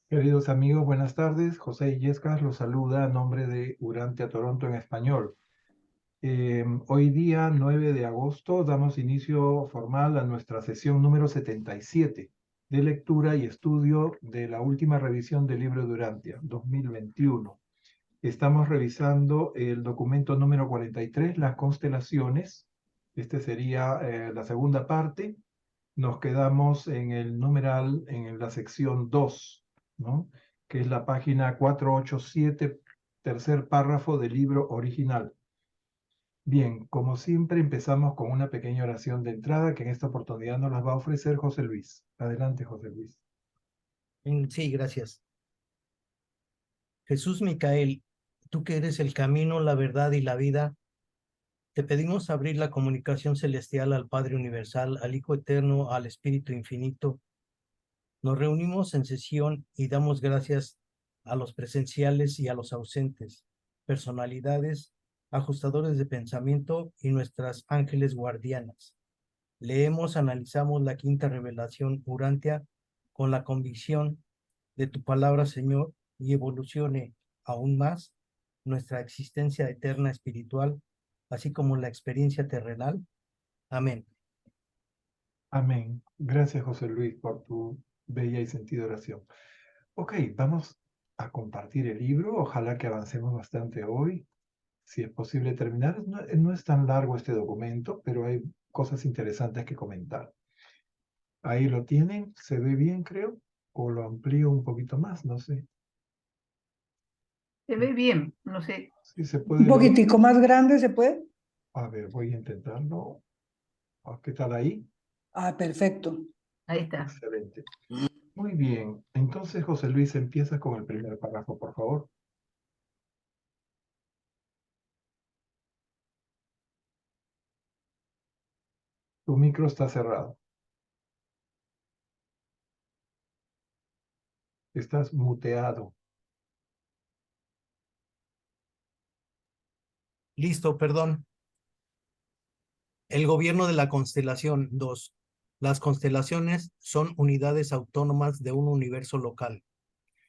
Queridos amigos, buenas tardes. José Illescas los saluda a nombre de Urantia Toronto en español. Hoy día, 9 de agosto, damos inicio formal a nuestra sesión número 77 de lectura y estudio de la última revisión del libro de Urantia, 2021. Estamos revisando el documento número 43, las constelaciones. Este sería la segunda parte. Nos quedamos en el numeral, en la sección 2, ¿no? Que es la página 487, tercer párrafo del libro original. Bien, como siempre empezamos con una pequeña oración de entrada que en esta oportunidad nos las va a ofrecer José Luis. Adelante, José Luis. Sí, gracias. Jesús Micael, tú que eres el camino, la verdad y la vida, te pedimos abrir la comunicación celestial al Padre Universal, al Hijo Eterno, al Espíritu Infinito. Nos reunimos en sesión y damos gracias a los presenciales y a los ausentes, personalidades, ajustadores de pensamiento y nuestras ángeles guardianas. Leemos, analizamos la quinta revelación Urantia con la convicción de tu palabra, Señor, y evolucione aún más nuestra existencia eterna espiritual, así como la experiencia terrenal. Amén. Amén. Gracias, José Luis, por tu bella y sentida oración. Ok, vamos a compartir el libro. Ojalá que avancemos bastante hoy. Si es posible terminar. No es tan largo este documento, pero hay cosas interesantes que comentar. Ahí lo tienen, se ve bien, creo, o lo amplío un poquito más, no sé. Se ve bien, no sé. Si se Un puede ver. poquitico más grande, ¿se puede? A ver, voy a intentarlo. ¿Qué tal ahí? Ah, perfecto. Ahí está. Excelente. Muy bien. Entonces, José Luis, empieza con el primer párrafo, por favor. Tu micro está cerrado. Estás muteado. Listo, perdón. El gobierno de la constelación 2. Las constelaciones son unidades autónomas de un universo local,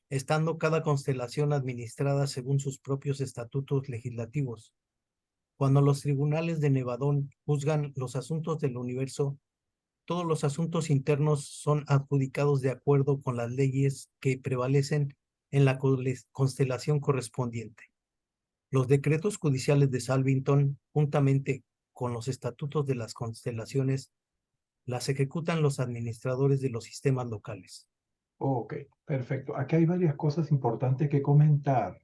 estando cada constelación administrada según sus propios estatutos legislativos. Cuando los tribunales de Nevadón juzgan los asuntos del universo, todos los asuntos internos son adjudicados de acuerdo con las leyes que prevalecen en la constelación correspondiente. Los decretos judiciales de Salvington, juntamente con los estatutos de las constelaciones, las ejecutan los administradores de los sistemas locales. Ok, perfecto. Aquí hay varias cosas importantes que comentar.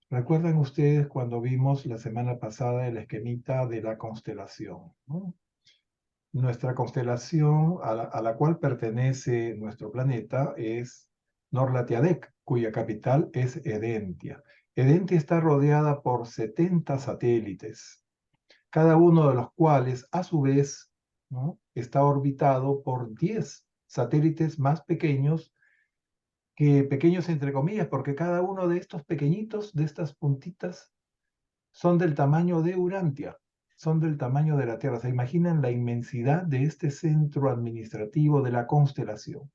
¿Recuerdan ustedes cuando vimos la semana pasada el esquemita de la constelación, ¿no? Nuestra constelación a la cual pertenece nuestro planeta es Norlatiadec, cuya capital es Edentia. Edentia está rodeada por 70 satélites, cada uno de los cuales, a su vez, ¿no?, está orbitado por 10 satélites más pequeños, que pequeños entre comillas, porque cada uno de estos pequeñitos, de estas puntitas, son del tamaño de Urantia, son del tamaño de la Tierra. ¿Se imaginan la inmensidad de este centro administrativo de la constelación?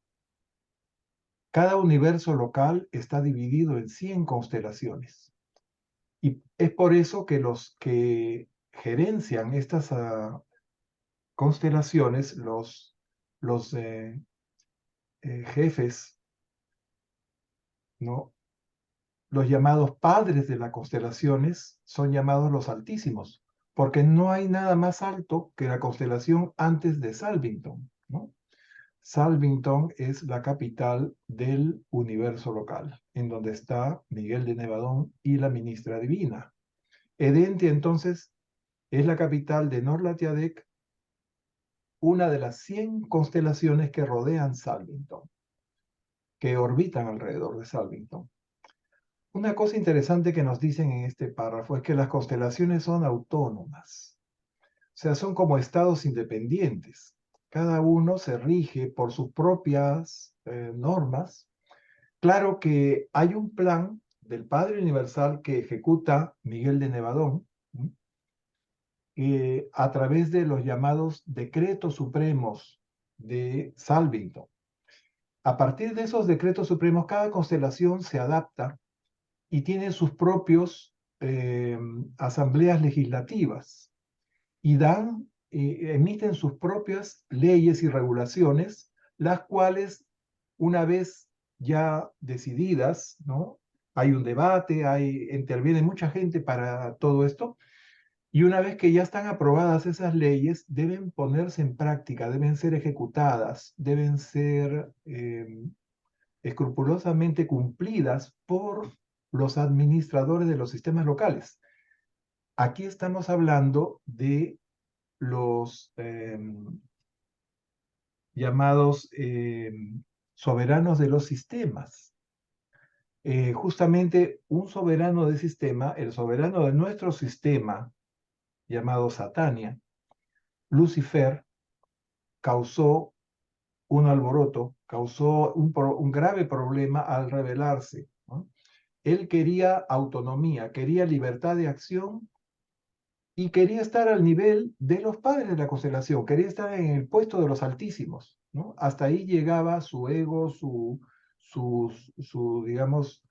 Cada universo local está dividido en 100 constelaciones. Y es por eso que los que gerencian estas constelaciones, los jefes, ¿no?, los llamados padres de las constelaciones, son llamados los altísimos, porque no hay nada más alto que la constelación antes de Salvington, ¿no? Salvington es la capital del universo local, en donde está Miguel de Nevadón y la ministra divina. Edentia, entonces, es la capital de Norlatiadec, una de las 100 constelaciones que rodean Salvington, que orbitan alrededor de Salvington. Una cosa interesante que nos dicen en este párrafo es que las constelaciones son autónomas, o sea, son como estados independientes. Cada uno se rige por sus propias normas. Claro que hay un plan del Padre Universal que ejecuta Miguel de Nevadón, ¿no?, a través de los llamados decretos supremos de Salvington. A partir de esos decretos supremos, cada constelación se adapta y tiene sus propios asambleas legislativas y emiten sus propias leyes y regulaciones, las cuales, una vez ya decididas, ¿no? Hay un debate, interviene mucha gente para todo esto, y una vez que ya están aprobadas esas leyes, deben ponerse en práctica, deben ser ejecutadas, deben ser escrupulosamente cumplidas por los administradores de los sistemas locales. Aquí estamos hablando de los llamados soberanos de los sistemas. Justamente un soberano de sistema, el soberano de nuestro sistema, llamado Satania, Lucifer, causó un alboroto, causó un grave problema al rebelarse, ¿no? Él quería autonomía, quería libertad de acción y quería estar al nivel de los padres de la constelación, quería estar en el puesto de los altísimos, ¿no? Hasta ahí llegaba su ego, digamos,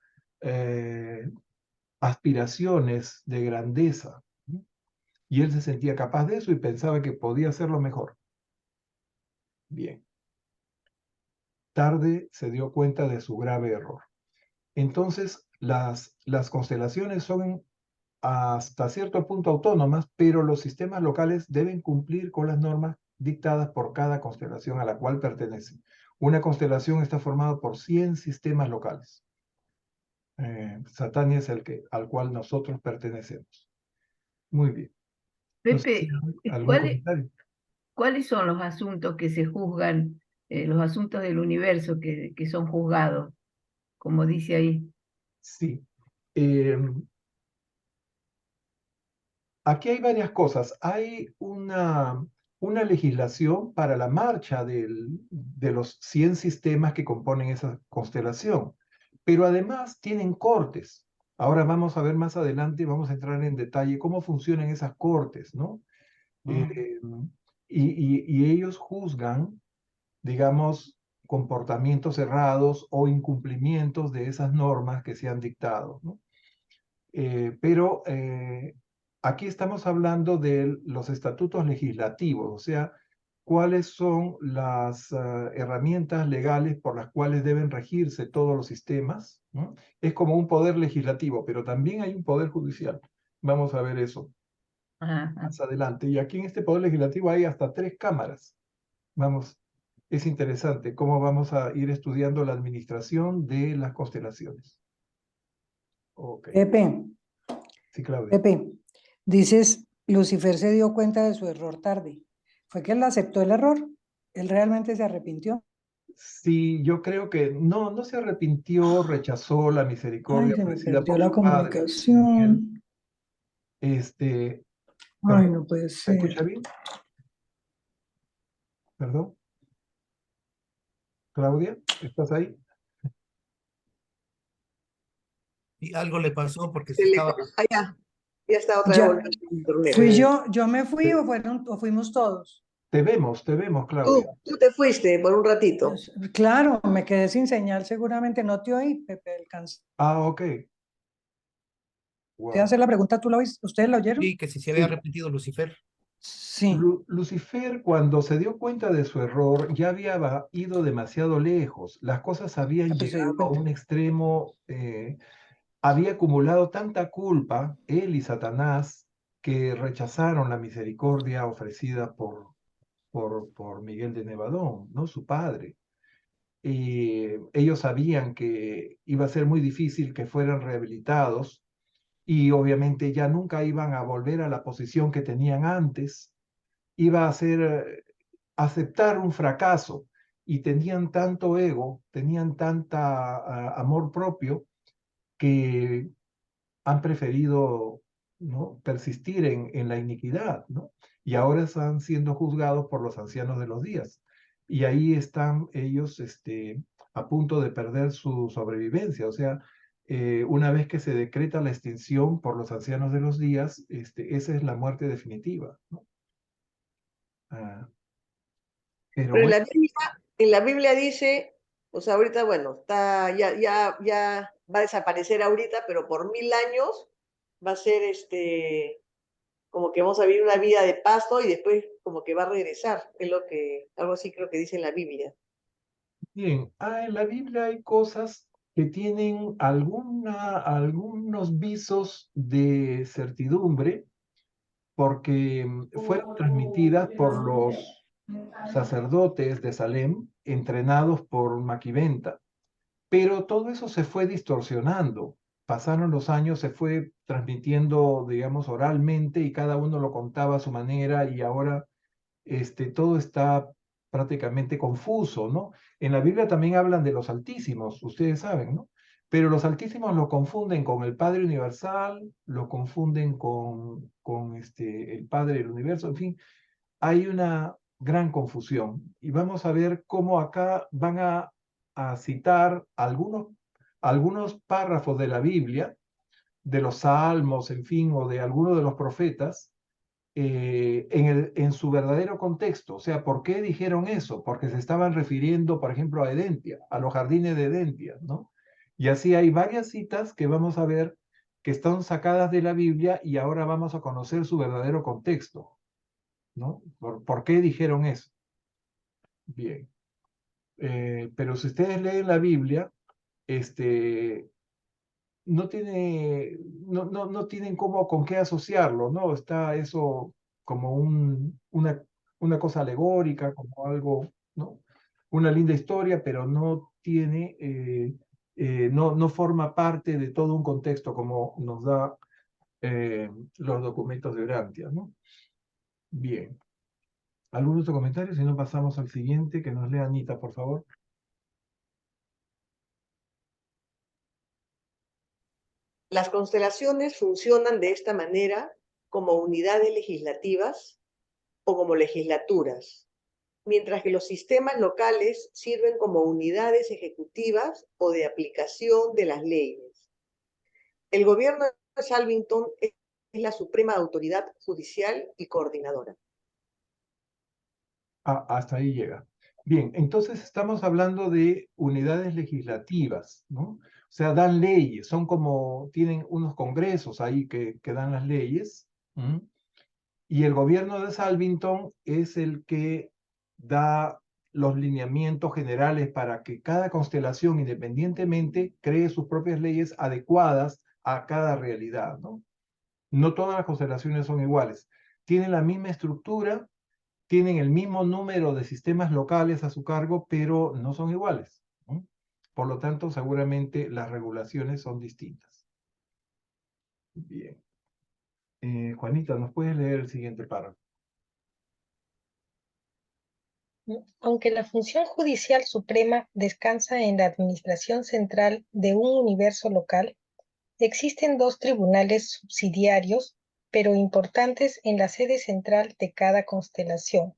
aspiraciones de grandeza, ¿no? Y él se sentía capaz de eso y pensaba que podía hacerlo mejor. Bien. Tarde se dio cuenta de su grave error. Entonces, las constelaciones son hasta cierto punto autónomas, pero los sistemas locales deben cumplir con las normas dictadas por cada constelación a la cual pertenecen. Una constelación está formada por 100 sistemas locales. Satania es al cual nosotros pertenecemos. Muy bien. No sé si Pepe, hay algún ¿cuáles comentario. son los asuntos que se juzgan, los asuntos del universo que son juzgados, como dice ahí? Sí. Aquí hay varias cosas. Hay una legislación para la marcha de los 100 sistemas que componen esa constelación, pero además tienen cortes. Ahora vamos a ver más adelante, vamos a entrar en detalle cómo funcionan esas cortes, ¿no? Eh, y ellos juzgan, digamos, comportamientos errados o incumplimientos de esas normas que se han dictado, ¿no? Pero aquí estamos hablando de los estatutos legislativos, o sea, cuáles son las herramientas legales por las cuales deben regirse todos los sistemas, ¿no? Es como un poder legislativo, pero también hay un poder judicial. Vamos a ver eso Ajá. más adelante. Y aquí en este poder legislativo hay hasta 3 cámaras. Vamos, es interesante cómo vamos a ir estudiando la administración de las constelaciones. Ok, Pepe, sí, Claudia. Pepe, dices, Lucifer se dio cuenta de su error tarde. ¿Fue que él aceptó el error? ¿Él realmente se arrepintió? Sí, yo creo que no se arrepintió, rechazó la Ay, misericordia se me ofrecida perdió por la su padre, Miguel. comunicación. Este, Ay, perdón, no puede ¿se ser. escucha bien? Perdón, Claudia, ¿estás ahí? Y algo le pasó porque se estaba... Teléfono. Ah, ya está otra vez Ya, volviendo a internet. ¿fui yo me fui o fuimos todos? Te vemos, Claudia. Tú te fuiste por un ratito. Pues, claro, me quedé sin señal, seguramente no te oí, Pepe del Cáncer. Ah, ok. ¿Te hacer la pregunta? ¿Tú la oíste? ¿Ustedes la oyeron? Sí, que si se había Sí. arrepentido Lucifer. Sí. Lucifer, cuando se dio cuenta de su error, ya había ido demasiado lejos. Las cosas habían Pues se dio llegado a cuenta. un extremo, había acumulado tanta culpa, él y Satanás, que rechazaron la misericordia ofrecida por Miguel de Nevadón, ¿no? Su padre. Y ellos sabían que iba a ser muy difícil que fueran rehabilitados y obviamente ya nunca iban a volver a la posición que tenían antes. Iba a ser aceptar un fracaso y tenían tanto ego, tenían tanta amor propio que han preferido, ¿no?, persistir en la iniquidad, ¿no? Y ahora están siendo juzgados por los ancianos de los días. Y ahí están ellos a punto de perder su sobrevivencia. O sea, una vez que se decreta la extinción por los ancianos de los días, esa es la muerte definitiva, ¿no? Pero Pero bueno, en la Biblia dice, O sea, ahorita, bueno, ya va a desaparecer ahorita, pero por 1000 años va a ser como que vamos a vivir una vida de paso y después como que va a regresar. Es algo así creo que dice en la Biblia. Bien, en la Biblia hay cosas que tienen algunos visos de certidumbre porque fueron transmitidas por los sacerdotes de Salem, entrenados por Maquiventa. Pero todo eso se fue distorsionando. Pasaron los años, se fue transmitiendo, digamos, oralmente y cada uno lo contaba a su manera y ahora todo está prácticamente confuso, ¿no? En la Biblia también hablan de los altísimos, ustedes saben, ¿no? Pero los altísimos lo confunden con el Padre Universal, lo confunden con el Padre del Universo, en fin, hay una gran confusión. Y vamos a ver cómo acá van a citar algunos párrafos de la Biblia, de los Salmos, en fin, o de algunos de los profetas, en su verdadero contexto. O sea, ¿por qué dijeron eso? Porque se estaban refiriendo, por ejemplo, a Edentia, a los jardines de Edentia, ¿no? Y así hay varias citas que vamos a ver que están sacadas de la Biblia y ahora vamos a conocer su verdadero contexto, ¿no? ¿Por qué dijeron eso? Bien. Pero si ustedes leen la Biblia, no no tienen con qué asociarlo, ¿no? Está eso como una cosa alegórica, como algo, ¿no? Una linda historia, pero no tiene, no forma parte de todo un contexto como nos da los documentos de Urantia, ¿no? Bien. ¿Algún otro comentario? Si no, pasamos al siguiente, que nos lea Anita, por favor. Las constelaciones funcionan de esta manera como unidades legislativas o como legislaturas, mientras que los sistemas locales sirven como unidades ejecutivas o de aplicación de las leyes. El gobierno de Salvington es la suprema autoridad judicial y coordinadora. Hasta ahí llega. Bien, entonces estamos hablando de unidades legislativas, ¿no? O sea, dan leyes, tienen unos congresos ahí que dan las leyes, ¿m? Y el gobierno de Salvington es el que da los lineamientos generales para que cada constelación independientemente cree sus propias leyes adecuadas a cada realidad, ¿no? No todas las constelaciones son iguales. Tienen la misma estructura, tienen el mismo número de sistemas locales a su cargo, pero no son iguales, ¿no? Por lo tanto, seguramente las regulaciones son distintas. Bien. Juanita, ¿nos puedes leer el siguiente párrafo? Aunque la función judicial suprema descansa en la administración central de un universo local, existen dos tribunales subsidiarios, pero importantes en la sede central de cada constelación: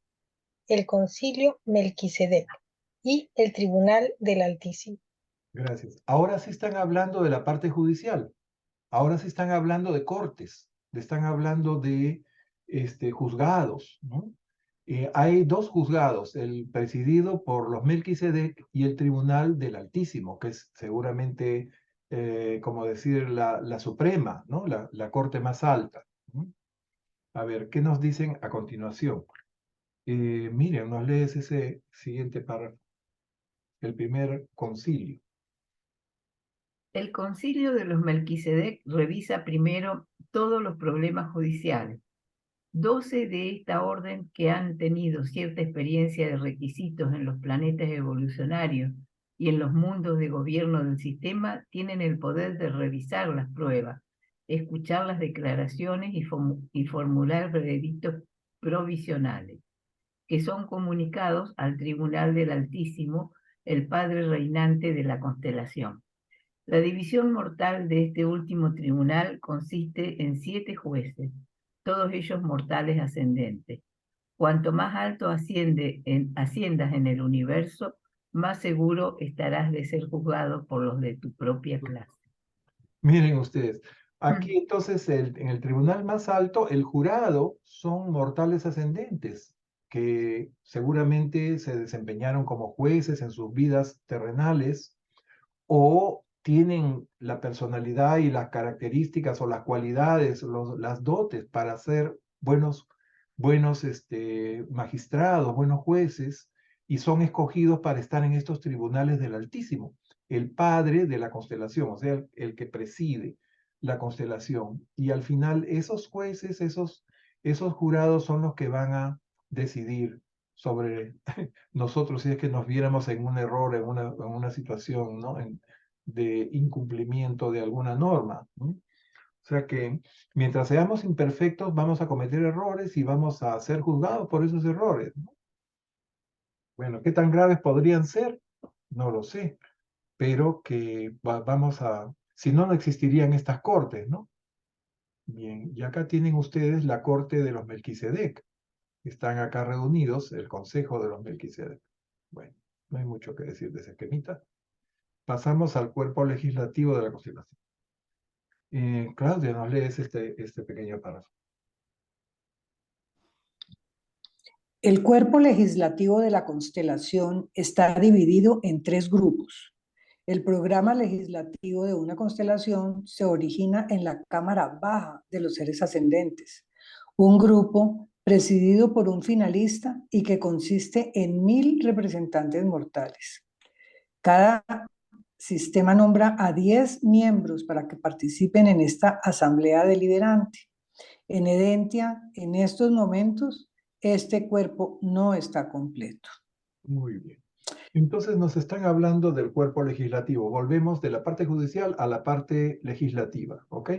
el Concilio Melquisedec y el Tribunal del Altísimo. Gracias. Ahora sí están hablando de la parte judicial. Ahora sí están hablando de cortes. Están hablando de juzgados, ¿no? Hay dos juzgados, el presidido por los Melquisedec y el Tribunal del Altísimo, que es seguramente, como decir, la suprema, ¿no? La corte más alta, ¿no? A ver, ¿qué nos dicen a continuación? Miren, nos lees ese siguiente párrafo, el primer concilio. El concilio de los Melquisedec revisa primero todos los problemas judiciales. 12 de esta orden que han tenido cierta experiencia de requisitos en los planetas evolucionarios y en los mundos de gobierno del sistema tienen el poder de revisar las pruebas, escuchar las declaraciones y formular veredictos provisionales, que son comunicados al Tribunal del Altísimo, el Padre reinante de la constelación. La división mortal de este último tribunal consiste en 7 jueces, todos ellos mortales ascendentes. Cuanto más alto asciendas en el universo, más seguro estarás de ser juzgado por los de tu propia clase. Miren ustedes, aquí entonces en el tribunal más alto, el jurado son mortales ascendentes, que seguramente se desempeñaron como jueces en sus vidas terrenales o tienen la personalidad y las características o las cualidades, las dotes para ser buenos magistrados, buenos jueces, y son escogidos para estar en estos tribunales del Altísimo, el padre de la constelación, o sea, el que preside la constelación. Y al final esos jueces, esos jurados son los que van a decidir sobre nosotros si es que nos viéramos en un error, en una situación, ¿no? De incumplimiento de alguna norma, ¿no? O sea que mientras seamos imperfectos vamos a cometer errores y vamos a ser juzgados por esos errores, ¿no? Bueno, ¿qué tan graves podrían ser? No lo sé, pero que vamos a, si no, no existirían estas cortes, ¿no? Bien, y acá tienen ustedes la corte de los Melquisedec. Están acá reunidos el consejo de los Melquisedec. Bueno, no hay mucho que decir de ese esquemita. Pasamos al cuerpo legislativo de la Constitución. Claudia, nos lees este pequeño párrafo. El cuerpo legislativo de la constelación está dividido en 3 grupos. El programa legislativo de una constelación se origina en la cámara baja de los seres ascendentes, un grupo presidido por un finalista y que consiste en 1000 representantes mortales. Cada sistema nombra a 10 miembros para que participen en esta asamblea deliberante. En Edentia, en estos momentos, este cuerpo no está completo. Muy bien. Entonces nos están hablando del cuerpo legislativo. Volvemos de la parte judicial a la parte legislativa, ¿ok?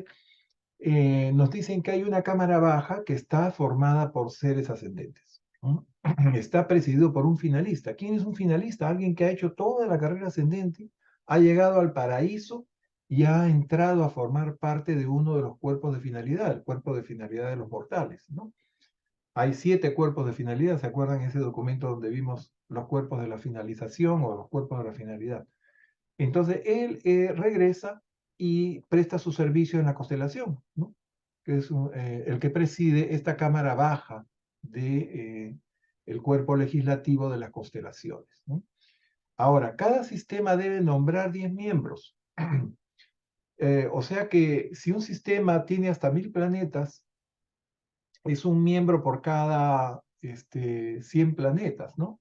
Nos dicen que hay una cámara baja que está formada por seres ascendentes, ¿no? Está presidido por un finalista. ¿Quién es un finalista? Alguien que ha hecho toda la carrera ascendente, ha llegado al paraíso y ha entrado a formar parte de uno de los cuerpos de finalidad, el cuerpo de finalidad de los mortales, ¿no? Hay 7 cuerpos de finalidad, ¿se acuerdan ese documento donde vimos los cuerpos de la finalización o los cuerpos de la finalidad? Entonces él regresa y presta su servicio en la constelación, ¿no? Que es el que preside esta cámara baja de el cuerpo legislativo de las constelaciones, ¿no? Ahora, cada sistema debe nombrar 10 miembros. O sea que si un sistema tiene hasta 1000 planetas, es un miembro por cada 100 planetas, ¿no?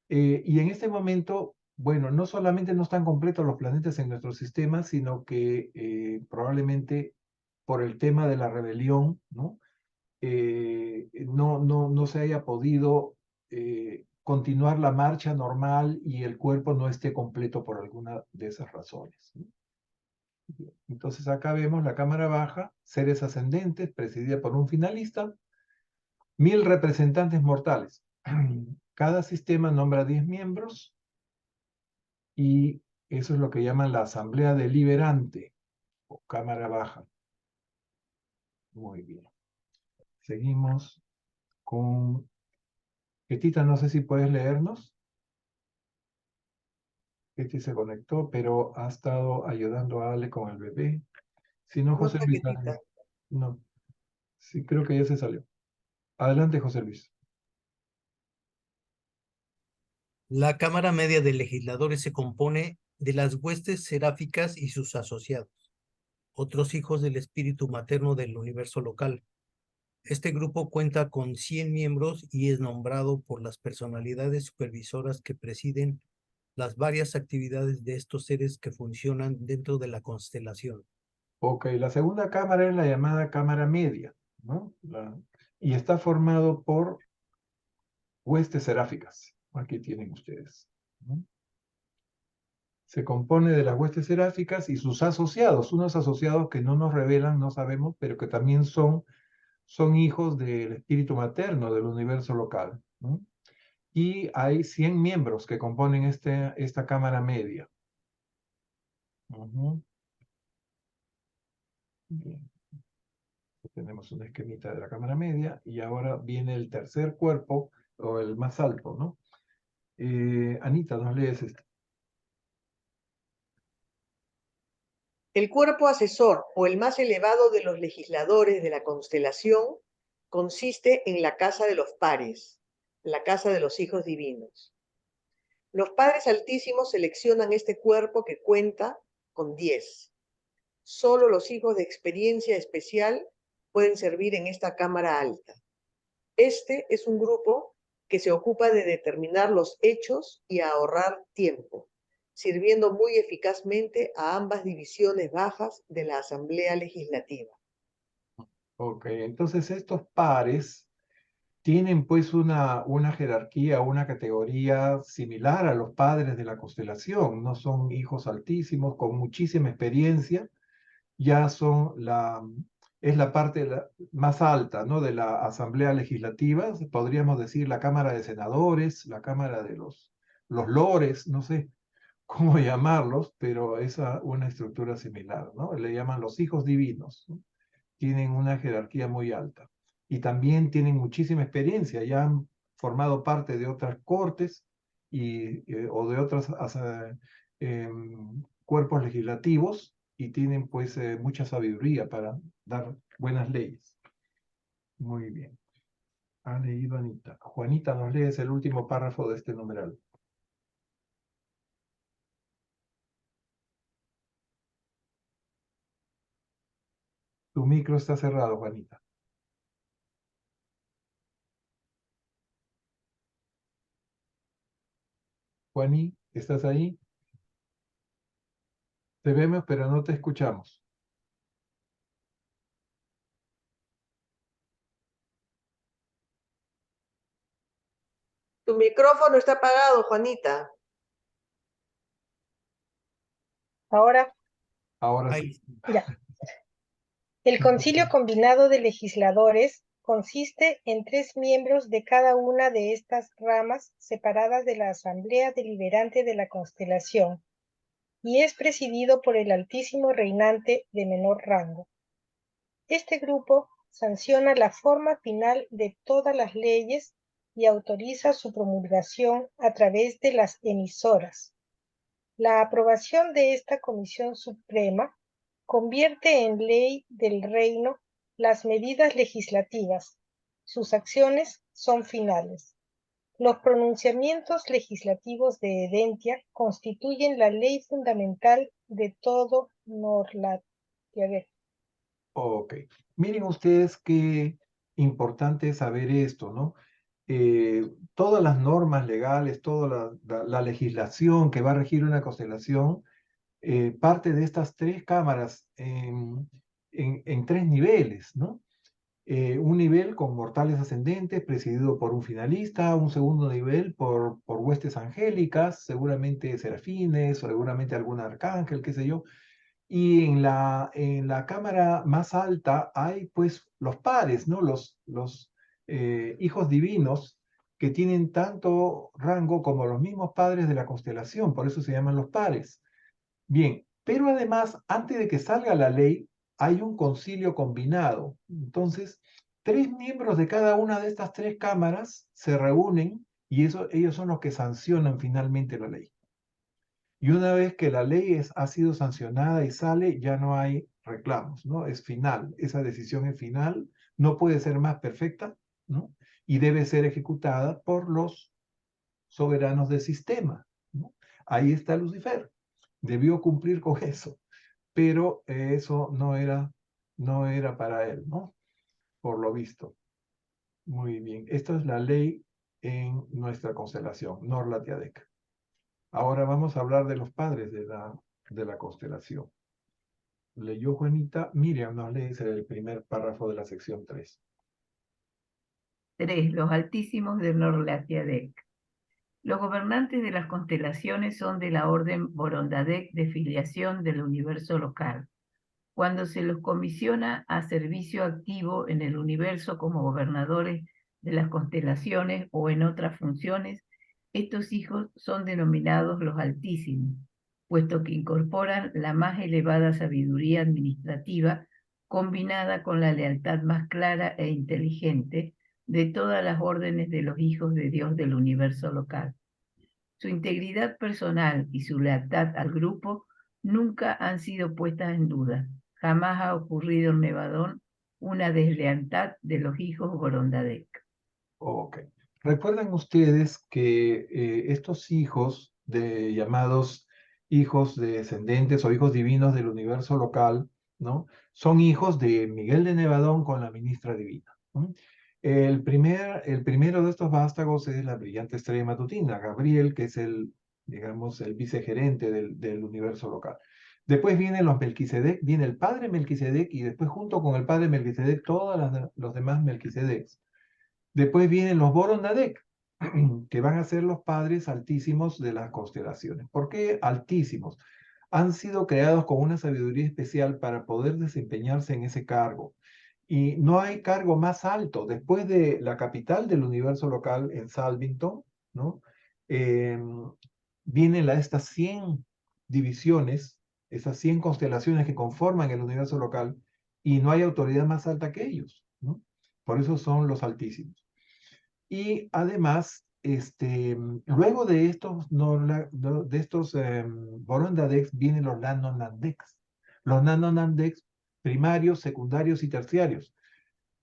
Y en este momento, bueno, no solamente no están completos los planetas en nuestro sistema, sino que probablemente por el tema de la rebelión, ¿no? No se haya podido continuar la marcha normal y el cuerpo no esté completo por alguna de esas razones, ¿no? Entonces acá vemos la cámara baja, seres ascendentes, presidida por un finalista, 1000 representantes mortales. Cada sistema nombra 10 miembros y eso es lo que llaman la asamblea deliberante o cámara baja. Muy bien. Seguimos con Ketita, no sé si puedes leernos. Ketty se conectó, pero ha estado ayudando a Ale con el bebé. Si no, No José está Luis. quietita. No, sí, creo que ya se salió. Adelante, José Luis. La Cámara Media de Legisladores se compone de las huestes seráficas y sus asociados, otros hijos del espíritu materno del universo local. Este grupo cuenta con 100 miembros y es nombrado por las personalidades supervisoras que presiden las varias actividades de estos seres que funcionan dentro de la constelación. Ok, la segunda cámara es la llamada cámara media, ¿no? Y está formado por huestes seráficas. Aquí tienen ustedes, ¿no? Se compone de las huestes seráficas y sus asociados, unos asociados que no nos revelan, no sabemos, pero que también son hijos del espíritu materno del universo local, ¿no? Y hay 100 miembros que componen esta cámara media. Bien. Tenemos un esquemita de la cámara media y ahora viene el tercer cuerpo o el más alto, ¿no? Anita, nos lees esto. El cuerpo asesor o el más elevado de los legisladores de la constelación consiste en la casa de los pares, la casa de los hijos divinos. Los padres altísimos seleccionan este cuerpo que cuenta con 10. Solo los hijos de experiencia especial pueden servir en esta cámara alta. Este es un grupo que se ocupa de determinar los hechos y ahorrar tiempo, sirviendo muy eficazmente a ambas divisiones bajas de la Asamblea Legislativa. Ok, entonces estos pares tienen pues una jerarquía, una categoría similar a los padres de la constelación. No son hijos altísimos con muchísima experiencia, ya es la parte más alta, ¿no?, de la Asamblea Legislativa, podríamos decir la Cámara de Senadores, la Cámara de los lores, no sé cómo llamarlos, pero es una estructura similar, ¿no? Le llaman los hijos divinos, ¿no? Tienen una jerarquía muy alta y también tienen muchísima experiencia, ya han formado parte de otras cortes o de otros cuerpos legislativos y tienen pues mucha sabiduría para dar buenas leyes. Muy bien. Ha leído Anita. Juanita, nos lees el último párrafo de este numeral. Tu micro está cerrado, Juanita. Juaní, ¿estás ahí? Te vemos, pero no te escuchamos. Tu micrófono está apagado, Juanita. Ahora, Ahora Ahí. sí. ya. El Concilio Combinado de Legisladores consiste en 3 miembros de cada una de estas ramas separadas de la Asamblea Deliberante de la Constelación y es presidido por el Altísimo Reinante de menor rango. Este grupo sanciona la forma final de todas las leyes y autoriza su promulgación a través de las emisoras. La aprobación de esta Comisión Suprema convierte en ley del reino las medidas legislativas. Sus acciones son finales. Los pronunciamientos legislativos de Edentia constituyen la ley fundamental de todo Norlathiadec. Ok. Miren ustedes qué importante es saber esto, ¿no? Todas las normas legales, toda la legislación que va a regir una constelación, parte de estas 3 cámaras en 3 niveles, ¿no? Un nivel con mortales ascendentes, presidido por un finalista, un segundo nivel por huestes angélicas, seguramente serafines, o seguramente algún arcángel, qué sé yo. Y en la cámara más alta hay pues los pares, ¿no? Los hijos divinos que tienen tanto rango como los mismos padres de la constelación, por eso se llaman los pares. Bien, pero además, antes de que salga la ley, hay un concilio combinado. Entonces, 3 miembros de cada una de estas 3 cámaras se reúnen y ellos son los que sancionan finalmente la ley. Y una vez que la ley ha sido sancionada y sale, ya no hay reclamos, ¿no? Es final, esa decisión es final, no puede ser más perfecta, ¿no? Y debe ser ejecutada por los soberanos del sistema, ¿no? Ahí está Lucifer, debió cumplir con eso, pero eso no era para él, ¿no? Por lo visto. Muy bien, esta es la ley en nuestra constelación, Norlathiadec. Ahora vamos a hablar de los padres de la constelación. Leyó Juanita. Miriam nos lee el primer párrafo de la sección 3. 3. Los altísimos de Norlathiadec. Los gobernantes de las constelaciones son de la orden Borondadeck de filiación del universo local. Cuando se los comisiona a servicio activo en el universo como gobernadores de las constelaciones o en otras funciones, estos hijos son denominados los altísimos, puesto que incorporan la más elevada sabiduría administrativa combinada con la lealtad más clara e inteligente de todas las órdenes de los hijos de Dios del universo local. Su integridad personal y su lealtad al grupo nunca han sido puestas en duda. Jamás ha ocurrido en Nevadón una deslealtad de los hijos Borondadeck. Ok. Recuerdan ustedes que estos hijos llamados hijos descendentes o hijos divinos del universo local, ¿no? Son hijos de Miguel de Nevadón con la ministra divina, ¿no? El primero de estos vástagos es la brillante estrella matutina, Gabriel, que es digamos, el vicegerente del universo local. Después vienen los Melquisedec, viene el padre Melquisedec y después junto con el padre Melquisedec todos los demás Melquisedecs. Después vienen los Boronadek, que van a ser los padres altísimos de las constelaciones. ¿Por qué altísimos? Han sido creados con una sabiduría especial para poder desempeñarse en ese cargo. Y no hay cargo más alto. Después de la capital del universo local en Salvington, ¿no? Vienen estas 100 divisiones, esas 100 constelaciones que conforman el universo local, y no hay autoridad más alta que ellos, ¿no? Por eso son los altísimos. Y además, luego de estos, Borondadex vienen los Nanonandex. Los Nanonandex primarios, secundarios y terciarios,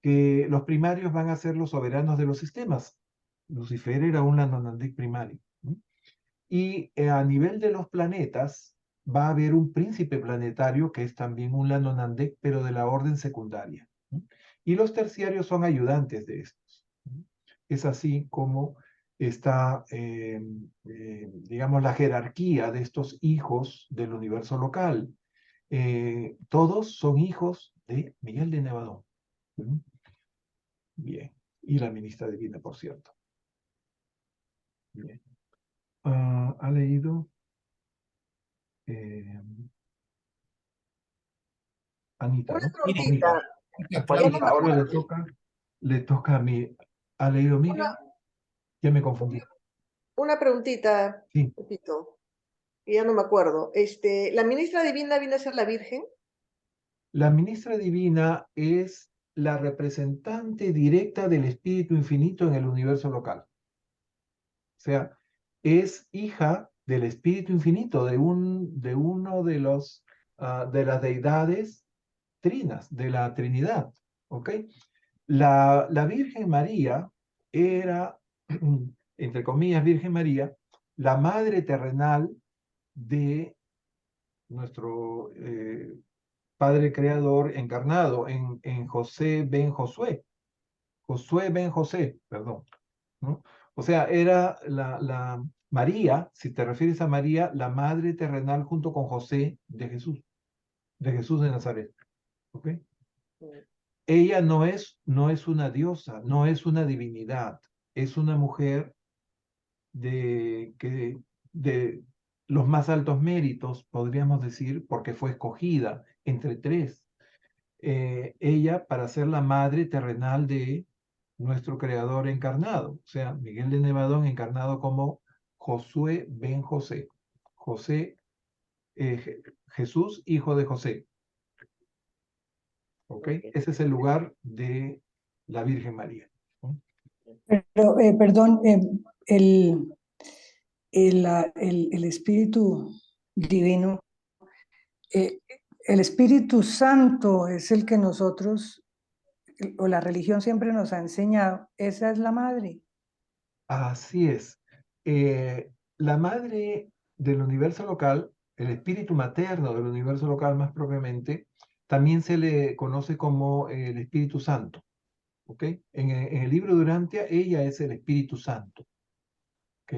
que los primarios van a ser los soberanos de los sistemas. Lucifer era un Nanonandex primario, ¿no? Y a nivel de los planetas, va a haber un príncipe planetario que es también un Nanonandek, pero de la orden secundaria, ¿no? Y los terciarios son ayudantes de estos, ¿no? Es así como está, digamos, la jerarquía de estos hijos del universo local. Todos son hijos de Miguel de Nevadón. ¿Mm? Bien. Y la ministra divina, por cierto. Bien. ¿Ha leído? Anita, Una ¿no? preguntita, Bueno, ya no me ahora acuerdo. le toca a mí. ¿Ha leído Miriam? Ya me confundí. Una preguntita, Sí. Pepito, que ya no me acuerdo. ¿La ministra divina viene a ser la Virgen? La ministra divina es la representante directa del Espíritu Infinito en el universo local. O sea, es hija del Espíritu Infinito, de uno de de las deidades trinas, de la Trinidad. ¿Ok? La Virgen María era, entre comillas, Virgen María, la madre terrenal de nuestro Padre Creador encarnado en José ben Josué. Josué ben José, perdón, ¿no? O sea, era la María, si te refieres a María, la madre terrenal junto con José de Jesús de Nazaret. ¿Ok? Ella no es una diosa, no es una divinidad, es una mujer de los más altos méritos, podríamos decir, porque fue escogida entre tres. Ella para ser la madre terrenal de nuestro creador encarnado, o sea, Miguel de Nevadón encarnado como Josué ben José, José, Jesús, hijo de José. ¿Ok? Ese es el lugar de la Virgen María, ¿no? Pero, perdón, el Espíritu Divino, eh, el Espíritu Santo es el que nosotros, o la religión siempre nos ha enseñado, esa es la madre. Así es. La madre del universo local, el espíritu materno del universo local más propiamente, también se le conoce como el Espíritu Santo. ¿Ok? En el libro de Urantia, ella es el Espíritu Santo. ¿Ok?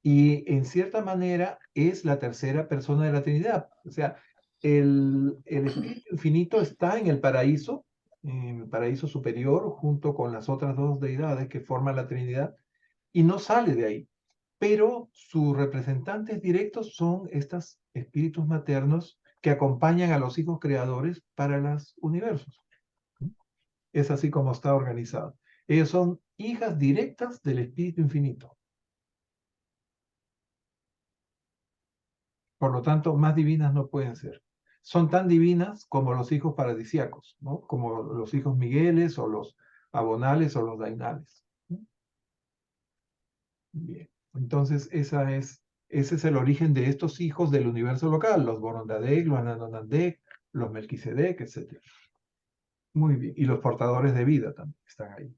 Y en cierta manera es la tercera persona de la Trinidad. O sea, el Espíritu Infinito está en el paraíso superior, junto con las otras dos deidades que forman la Trinidad, y no sale de ahí. Pero sus representantes directos son estos espíritus maternos que acompañan a los hijos creadores para los universos. Es así como está organizado. Ellos son hijas directas del Espíritu Infinito. Por lo tanto, más divinas no pueden ser. Son tan divinas como los hijos paradisíacos, ¿no? Como los hijos Migueles o los Abonales o los Dainales. Bien. Entonces, ese es el origen de estos hijos del universo local, los Borondadec, los Ananandec, los Melquisedec, etc. Muy bien. Y los portadores de vida también están ahí.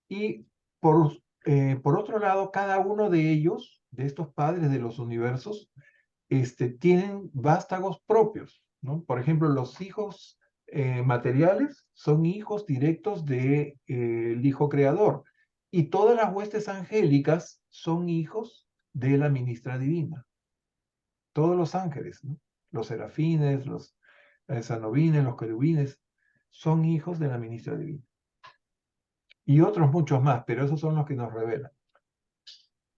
Y Por otro lado, cada uno de ellos, de estos padres de los universos, tienen vástagos propios, ¿no? Por ejemplo, los hijos materiales son hijos directos del Hijo Creador, y todas las huestes angélicas son hijos de la ministra divina. Todos los ángeles, ¿no? Los serafines, los sanobines, los querubines, son hijos de la ministra divina. Y otros muchos más, pero esos son los que nos revelan.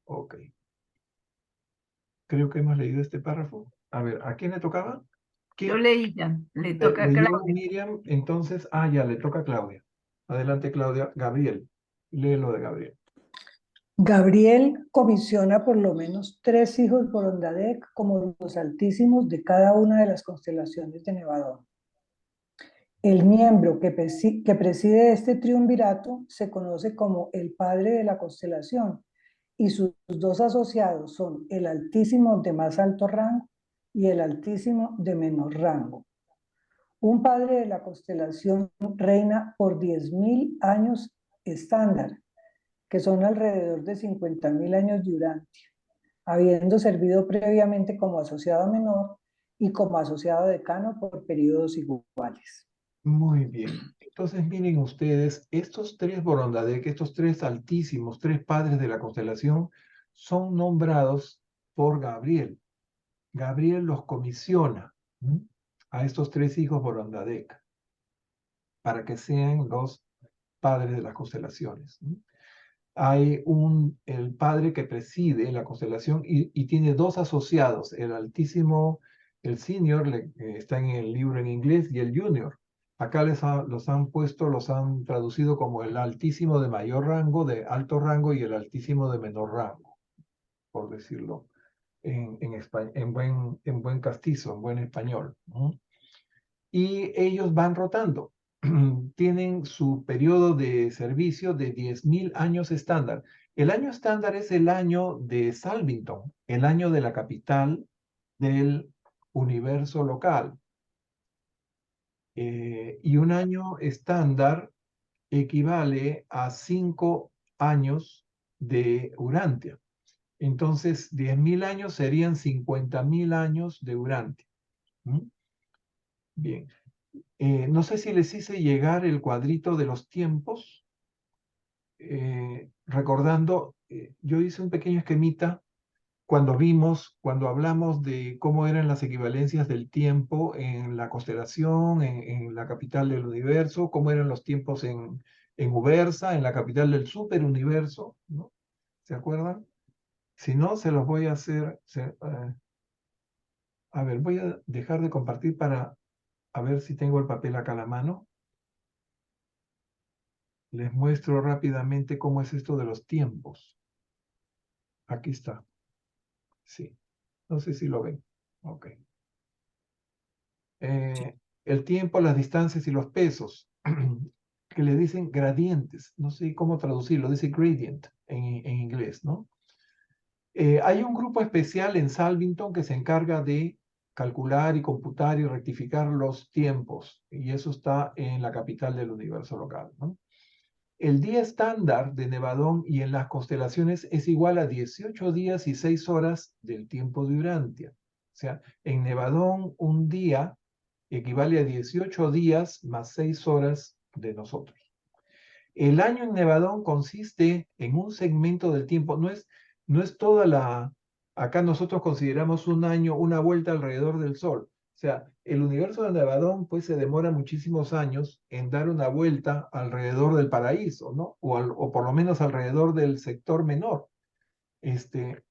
Ok. Creo que hemos leído este párrafo. A ver, ¿a quién le tocaba? Yo leí ya, le toca a Leyó Claudia. Miriam, entonces, ya, le toca a Claudia. Adelante, Claudia. Gabriel, lee lo de Gabriel. Gabriel comisiona por lo menos 3 hijos por Ondadec como los altísimos de cada una de las constelaciones de Nevadón. El miembro que preside este triunvirato se conoce como el padre de la constelación, y sus 2 asociados son el altísimo de más alto rango y el altísimo de menor rango. Un padre de la constelación reina por 10.000 años estándar, que son alrededor de 50.000 años de Urantia, habiendo servido previamente como asociado menor y como asociado decano por periodos iguales. Muy bien. Entonces, miren ustedes, estos 3 Borondadek, estos 3 altísimos, 3 padres de la constelación, son nombrados por Gabriel. Gabriel los comisiona, ¿m?, a estos 3 hijos Borondadek para que sean los padres de las constelaciones, ¿m? Hay el padre que preside la constelación y tiene 2 asociados, el altísimo, el senior, está en el libro en inglés, y el junior. Acá los han puesto, los han traducido como el altísimo de mayor rango, de alto rango, y el altísimo de menor rango, por decirlo en buen castizo, en buen español, ¿no? Y ellos van rotando. Tienen su periodo de servicio de 10.000 años estándar. El año estándar es el año de Salvington, el año de la capital del universo local. Y un año estándar equivale a 5 años de Urantia. Entonces, 10.000 años serían 50.000 años de Urantia. ¿Mm? Bien. No sé si les hice llegar el cuadrito de los tiempos. Recordando, yo hice un pequeño esquemita cuando hablamos de cómo eran las equivalencias del tiempo en la constelación, en la capital del universo, cómo eran los tiempos en Ubersa, en la capital del superuniverso, ¿no? ¿Se acuerdan? Si no, se los voy a hacer. A ver, voy a dejar de compartir para a ver si tengo el papel acá a la mano. Les muestro rápidamente cómo es esto de los tiempos. Aquí está. Sí. No sé si lo ven. Ok. El tiempo, las distancias y los pesos, que le dicen gradientes. No sé cómo traducirlo. Dice gradient en inglés, ¿no? Hay un grupo especial en Salvington que se encarga de calcular y computar y rectificar los tiempos. Y eso está en la capital del universo local, ¿no? El día estándar de Nevadón y en las constelaciones es igual a 18 días y 6 horas del tiempo de Urantia. O sea, en Nevadón un día equivale a 18 días más 6 horas de nosotros. El año en Nevadón consiste en un segmento del tiempo, no es toda acá nosotros consideramos un año, una vuelta alrededor del Sol. O sea, el universo de Nevadón pues se demora muchísimos años en dar una vuelta alrededor del paraíso, ¿no? O por lo menos alrededor del sector menor.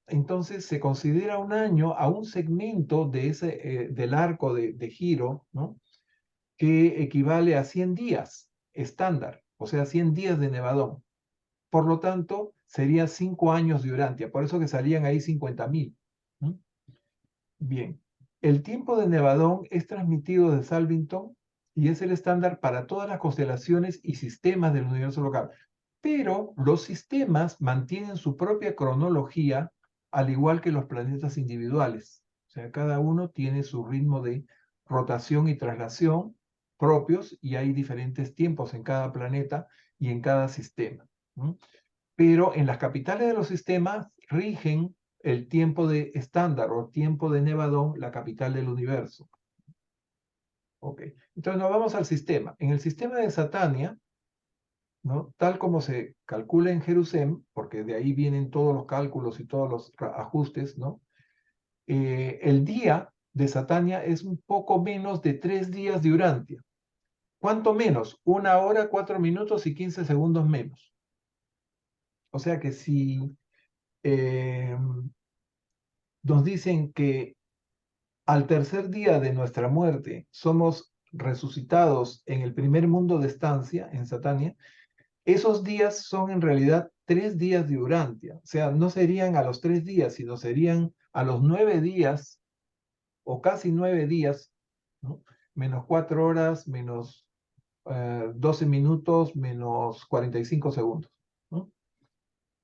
Entonces se considera un año a un segmento del arco de giro, ¿no?, que equivale a 100 días estándar, o sea, 100 días de Nevadón. Por lo tanto, sería 5 años de Urantia, por eso que salían ahí 50.000. ¿Mm? Bien, el tiempo de Nevadón es transmitido de Salvington y es el estándar para todas las constelaciones y sistemas del universo local. Pero los sistemas mantienen su propia cronología, al igual que los planetas individuales. O sea, cada uno tiene su ritmo de rotación y traslación propios, y hay diferentes tiempos en cada planeta y en cada sistema. ¿Mm? pero en las capitales de los sistemas rigen el tiempo de estándar o tiempo de Nevadón, la capital del universo. Ok, entonces nos vamos al sistema. En el sistema de Satania, ¿no? Tal como se calcula en Jerusalén, porque de ahí vienen todos los cálculos y todos los ajustes, ¿no? El día de Satania es un poco menos de 3 días de Urantia. ¿Cuánto menos? 1 hora, 4 minutos y 15 segundos menos. O sea que si nos dicen que al tercer día de nuestra muerte somos resucitados en el primer mundo de estancia, en Satania, esos días son en realidad 3 días de Urantia. O sea, no serían a los 3 días, sino serían a los 9 días, o casi 9 días, ¿no? Menos 4 horas, menos 12 minutos, menos 45 segundos, ¿no?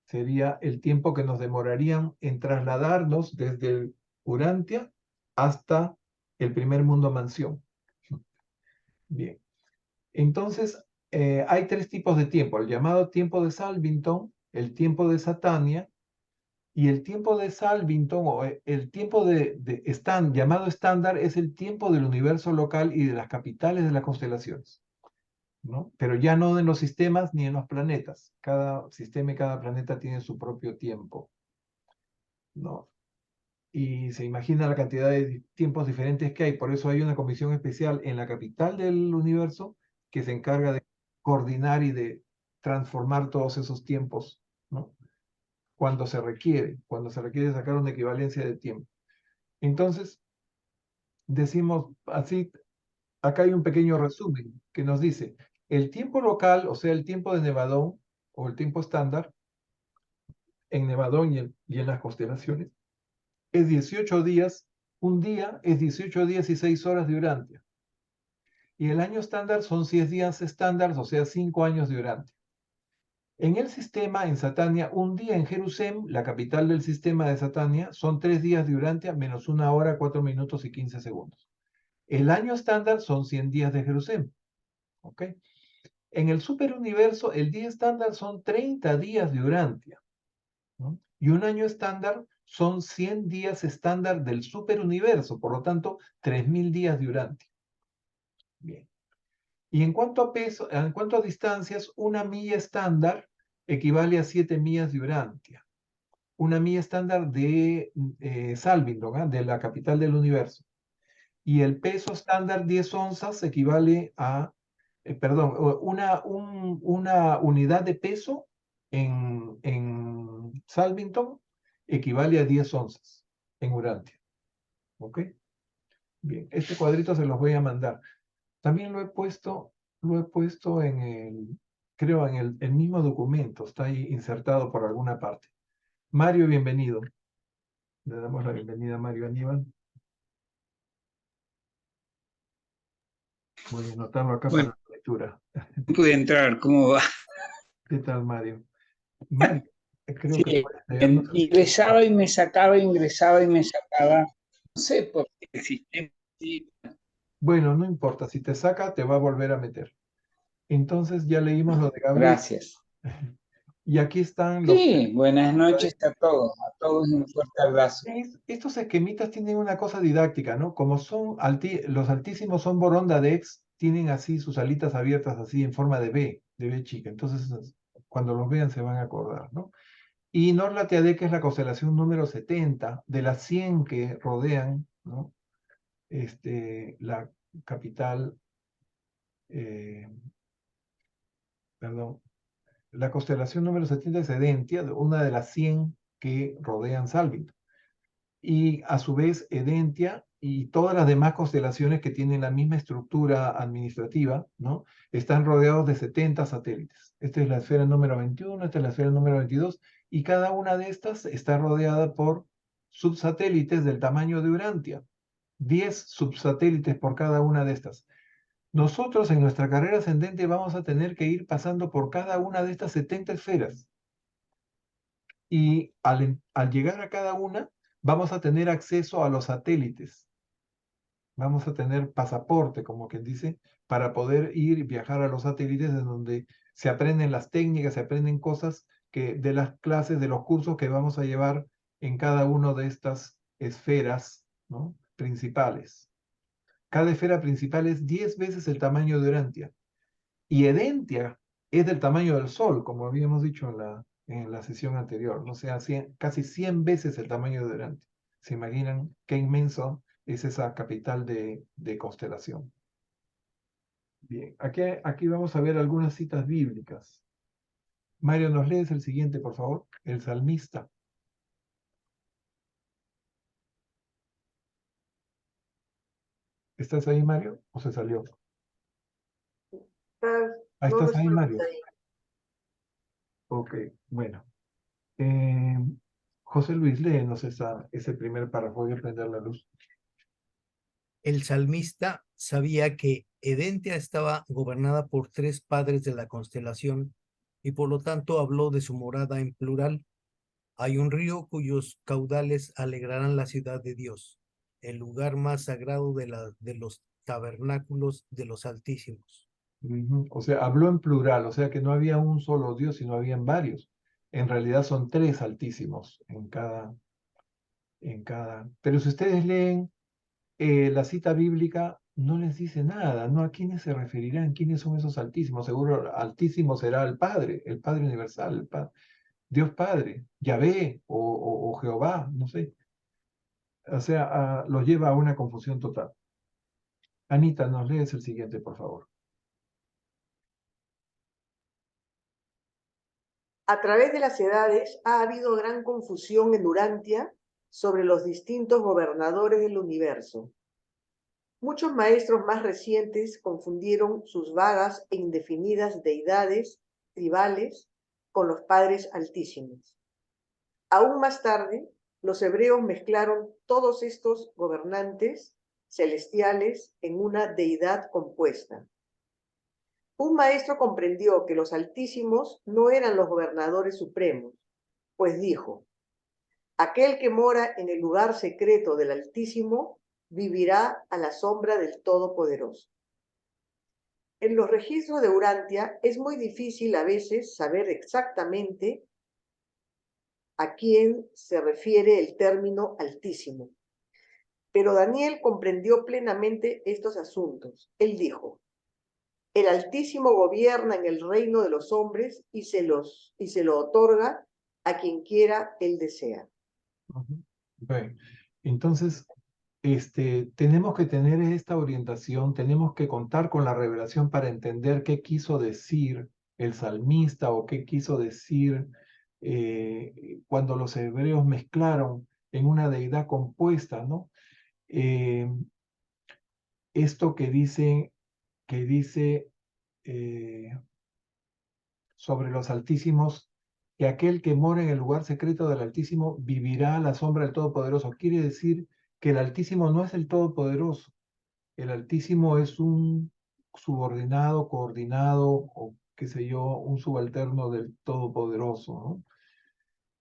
Sería el tiempo que nos demorarían en trasladarnos desde el Urantia hasta el primer mundo mansión. Bien, entonces hay 3 tipos de tiempo, el llamado tiempo de Salvington, el tiempo de Satania, y el tiempo de Salvington, o el tiempo llamado estándar, es el tiempo del universo local y de las capitales de las constelaciones, ¿no? Pero ya no en los sistemas ni en los planetas. Cada sistema y cada planeta tiene su propio tiempo, ¿no? Y se imagina la cantidad de tiempos diferentes que hay. Por eso hay una comisión especial en la capital del universo que se encarga de coordinar y de transformar todos esos tiempos, ¿no? Cuando se requiere sacar una equivalencia de tiempo. Entonces, decimos así, acá hay un pequeño resumen que nos dice, el tiempo local, o sea, el tiempo de Nevadón, o el tiempo estándar, en Nevadón y en las constelaciones, es 18 días, un día es 18 días y 6 horas de Urantia. Y el año estándar son 10 días estándar, o sea, 5 años de Urantia. En el sistema, en Satania, un día en Jerusalén, la capital del sistema de Satania, son 3 días de Urantia menos 1 hora, 4 minutos y 15 segundos. El año estándar son 100 días de Jerusalén. ¿Ok? En el superuniverso, el día estándar son 30 días de Urantia, ¿no? Y un año estándar son 100 días estándar del superuniverso, por lo tanto, 3000 días de Urantia. Bien. Y en cuanto a peso, en cuanto a distancias, una milla estándar equivale a 7 millas de Urantia. Una milla estándar de Salvington, ¿eh? De la capital del universo. Y el peso estándar 10 onzas equivale a, perdón, una unidad de peso en Salvington equivale a 10 onzas en Urantia. ¿Ok? Bien, este cuadrito se los voy a mandar. También lo he puesto en creo en el mismo documento, está ahí insertado por alguna parte. Mario, bienvenido. Le damos la bienvenida a Mario Aníbal. Voy a anotarlo acá Bueno, para la lectura. no pude entrar, ¿cómo va? ¿Qué tal, Mario? Mario, creo Sí, que puedes leernos. ingresaba y me sacaba, ingresaba y me sacaba. No sé por qué el sistema. Sí, Bueno, no importa, si te saca, te va a volver a meter. Entonces ya leímos lo de Gabriel. gracias. Y aquí están los... Sí, buenas noches a todos un fuerte abrazo. Estos esquemitas tienen una cosa didáctica, ¿no? Como son los altísimos son Boronda de X, tienen así sus alitas abiertas así en forma de B chica. Entonces, cuando los vean se van a acordar, ¿no? Y Norla-Teade, que es la constelación número 70, de las 100 que rodean, ¿no? La capital, perdón, la constelación número 70 es Edentia, una de las 100 que rodean Salvington. Y a su vez Edentia y todas las demás constelaciones que tienen la misma estructura administrativa, ¿no? Están rodeados de 70 satélites. Esta es la esfera número 21, esta es la esfera número 22, y cada una de estas está rodeada por subsatélites del tamaño de Urantia. 10 subsatélites por cada una de estas. Nosotros en nuestra carrera ascendente vamos a tener que ir pasando por cada una de estas 70 esferas. Y al llegar a cada una, vamos a tener acceso a los satélites. Vamos a tener pasaporte, como quien dice, para poder ir y viajar a los satélites en donde se aprenden las técnicas, se aprenden cosas de las clases, de los cursos que vamos a llevar en cada una de estas esferas, ¿no?, principales. Cada esfera principal es 10 veces el tamaño de Urantia. Y Edentia es del tamaño del Sol, como habíamos dicho en la sesión anterior, ¿no? O sea, casi 100 veces el tamaño de Urantia. ¿Se imaginan qué inmenso es esa capital de constelación? Bien, aquí vamos a ver algunas citas bíblicas. Mario, ¿nos lees el siguiente, por favor? El salmista. ¿Estás ahí, Mario? ¿O se salió? Ahí No lo estás ahí, estamos Mario. ahí. Ok, bueno. José Luis, léenos ese primer párrafo. Voy a prender la luz. El salmista sabía que Edentia estaba gobernada por 3 padres de la constelación y por lo tanto habló de su morada en plural. Hay un río cuyos caudales alegrarán la ciudad de Dios, el lugar más sagrado de los tabernáculos de los Altísimos. O sea, habló en plural, o sea que no había un solo Dios, sino habían varios. En realidad son 3 altísimos en cada. Pero si ustedes leen la cita bíblica, no les dice nada, ¿no? ¿A quiénes se referirán? ¿Quiénes son esos altísimos? Seguro altísimo será el Padre universal, Dios Padre, Yahvé o Jehová, no sé. O sea, los lleva a una confusión total. Anita, nos lees el siguiente, por favor. A través de las edades ha habido gran confusión en Urantia sobre los distintos gobernadores del universo. Muchos maestros más recientes confundieron sus vagas e indefinidas deidades tribales con los padres altísimos. Aún más tarde, los hebreos mezclaron todos estos gobernantes celestiales en una deidad compuesta. Un maestro comprendió que los altísimos no eran los gobernadores supremos, pues dijo: aquel que mora en el lugar secreto del Altísimo vivirá a la sombra del Todopoderoso. En los registros de Urantia es muy difícil a veces saber exactamente a quién se refiere el término Altísimo. Pero Daniel comprendió plenamente estos asuntos. Él dijo: el Altísimo gobierna en el reino de los hombres y se lo otorga a quien quiera él desea. Bien. Entonces, tenemos que tener esta orientación, tenemos que contar con la revelación para entender qué quiso decir el salmista o qué quiso decir cuando los hebreos mezclaron en una deidad compuesta, ¿no? Esto que dice sobre los altísimos, que aquel que mora en el lugar secreto del Altísimo vivirá a la sombra del Todopoderoso. Quiere decir que el Altísimo no es el Todopoderoso. El Altísimo es un subordinado, coordinado, o qué sé yo, un subalterno del Todopoderoso,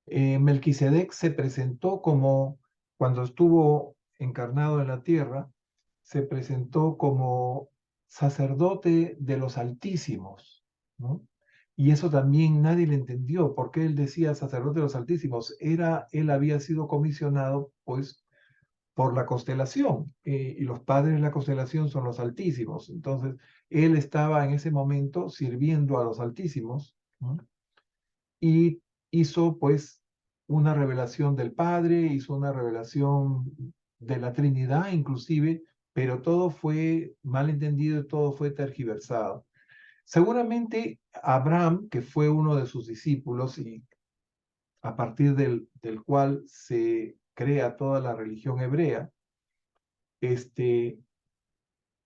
¿no? Melquisedec se presentó como, cuando estuvo encarnado en la tierra, se presentó como sacerdote de los altísimos, ¿no? Y eso también nadie le entendió, porque él decía sacerdote de los altísimos. Él había sido comisionado, pues, por la constelación, y los padres de la constelación son los altísimos. Entonces, él estaba en ese momento sirviendo a los altísimos, ¿no? Y hizo, pues, una revelación del Padre, hizo una revelación de la Trinidad inclusive, pero todo fue mal entendido y todo fue tergiversado. Seguramente Abraham, que fue uno de sus discípulos y a partir del cual se crea toda la religión hebrea,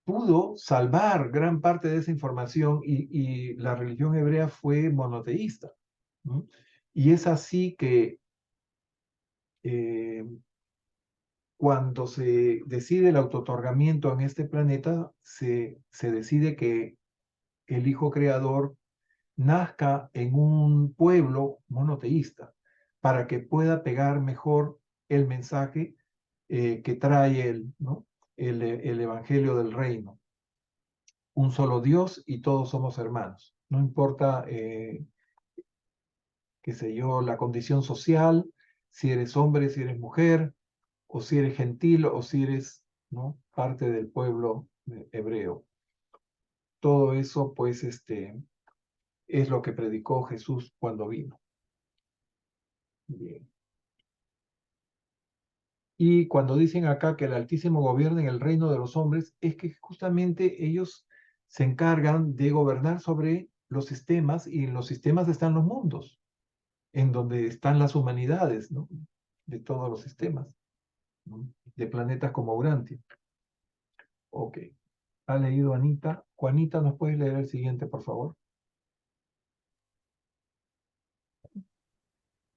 pudo salvar gran parte de esa información y la religión hebrea fue monoteísta, ¿no? Y es así que cuando se decide el autootorgamiento en este planeta, se decide que el Hijo Creador nazca en un pueblo monoteísta para que pueda pegar mejor el mensaje que trae ¿no? el Evangelio del Reino. Un solo Dios y todos somos hermanos. No importa qué sé yo, la condición social, si eres hombre, si eres mujer, o si eres gentil, o si eres, ¿no?, parte del pueblo hebreo. Todo eso, pues, es lo que predicó Jesús cuando vino. Bien. Y cuando dicen acá que el Altísimo gobierna en el reino de los hombres, es que justamente ellos se encargan de gobernar sobre los sistemas, y en los sistemas están los mundos, en donde están las humanidades, ¿no?, de todos los sistemas, ¿no?, de planetas como Urantia. Ok. ¿Ha leído Anita? Juanita, ¿nos puedes leer el siguiente, por favor?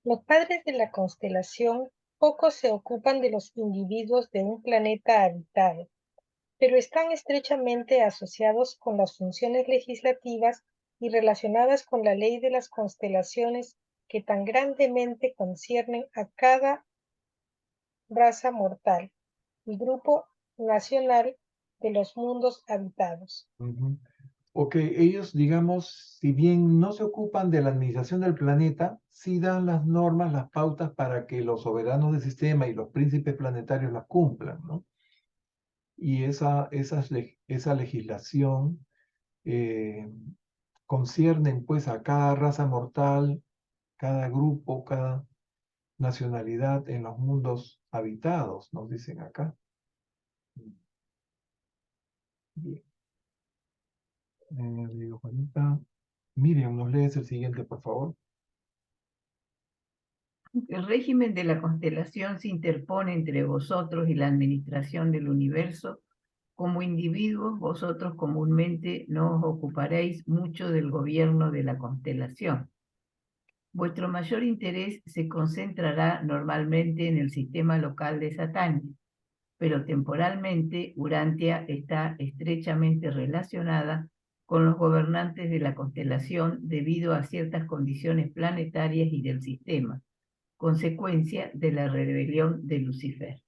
Los padres de la constelación poco se ocupan de los individuos de un planeta habitado, pero están estrechamente asociados con las funciones legislativas y relacionadas con la ley de las constelaciones que tan grandemente conciernen a cada raza mortal y grupo nacional de los mundos habitados. Ujú. Ok, ellos, digamos, si bien no se ocupan de la administración del planeta, sí dan las normas, las pautas para que los soberanos del sistema y los príncipes planetarios las cumplan, ¿no? Y esa legislación eh, conciernen, pues, a cada raza mortal, cada grupo, cada nacionalidad en los mundos habitados, nos dicen acá. Bien. Digo, Juanita. Miriam, ¿nos lees el siguiente, por favor? El régimen de la constelación se interpone entre vosotros y la administración del universo. Como individuos, vosotros comúnmente no os ocuparéis mucho del gobierno de la constelación. Vuestro mayor interés se concentrará normalmente en el sistema local de Satania, pero temporalmente Urantia está estrechamente relacionada con los gobernantes de la constelación debido a ciertas condiciones planetarias y del sistema, consecuencia de la rebelión de Lucifer.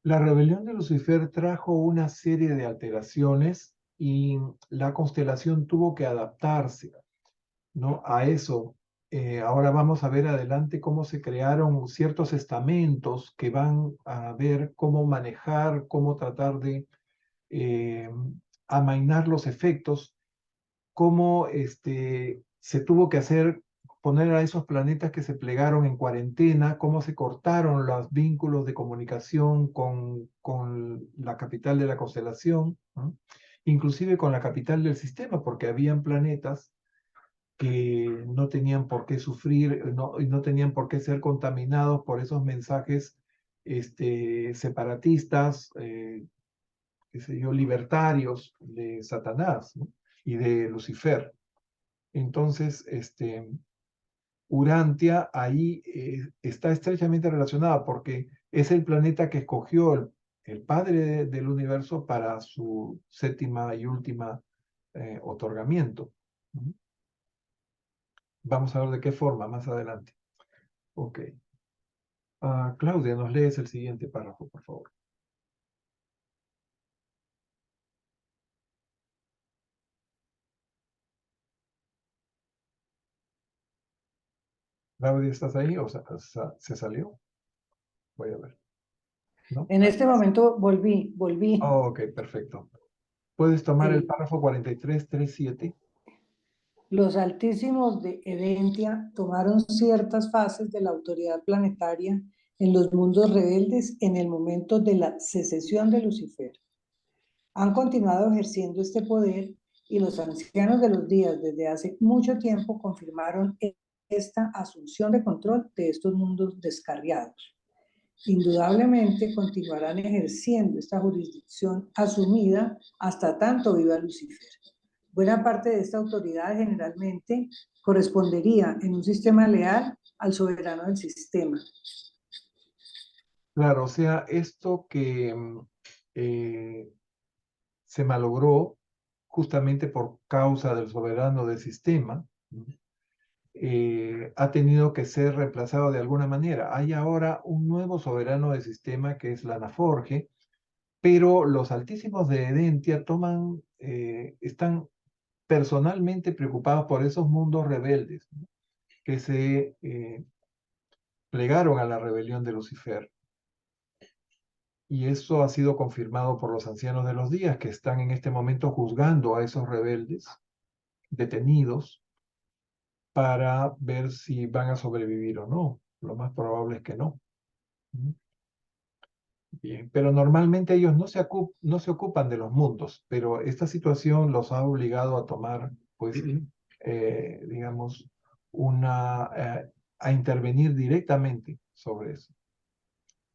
La rebelión de Lucifer trajo una serie de alteraciones y la constelación tuvo que adaptarse, ¿no?, a eso. Ahora vamos a ver adelante cómo se crearon ciertos estamentos que van a ver cómo manejar, cómo tratar de eh, amainar los efectos, cómo se tuvo que hacer, poner a esos planetas que se plegaron en cuarentena, cómo se cortaron los vínculos de comunicación con la capital de la constelación, ¿no?, inclusive con la capital del sistema, porque habían planetas que no tenían por qué sufrir, y no tenían por qué ser contaminados por esos mensajes separatistas, qué sé yo, libertarios de Satanás, ¿no?, y de Lucifer. Entonces, Urantia ahí está estrechamente relacionada porque es el planeta que escogió el padre del universo para su séptima y última otorgamiento. ¿Mm? Vamos a ver de qué forma más adelante. Ok. Claudia, ¿nos lees el siguiente párrafo, por favor? Claudia, ¿estás ahí o se salió? Voy a ver. ¿No? En este momento volví. Oh, ok, perfecto. ¿Puedes tomar el El- párrafo 43.3.7? Los altísimos de Edentia tomaron ciertas fases de la autoridad planetaria en los mundos rebeldes en el momento de la secesión de Lucifer. Han continuado ejerciendo este poder y los ancianos de los días desde hace mucho tiempo confirmaron esta asunción de control de estos mundos descarriados. Indudablemente continuarán ejerciendo esta jurisdicción asumida hasta tanto viva Lucifer. Buena parte de esta autoridad generalmente correspondería en un sistema leal al soberano del sistema. Claro, o sea, esto que se malogró justamente por causa del soberano del sistema, ¿no?, ha tenido que ser reemplazado de alguna manera. Hay ahora un nuevo soberano del sistema que es Lana Forge, pero los altísimos de Edentia están personalmente preocupados por esos mundos rebeldes, ¿no?, que se plegaron a la rebelión de Lucifer. Y eso ha sido confirmado por los ancianos de los días, que están en este momento juzgando a esos rebeldes detenidos para ver si van a sobrevivir o no. Lo más probable es que no. Bien, pero normalmente ellos no se ocupan de los mundos, pero esta situación los ha obligado a tomar, pues, digamos, a intervenir directamente sobre eso.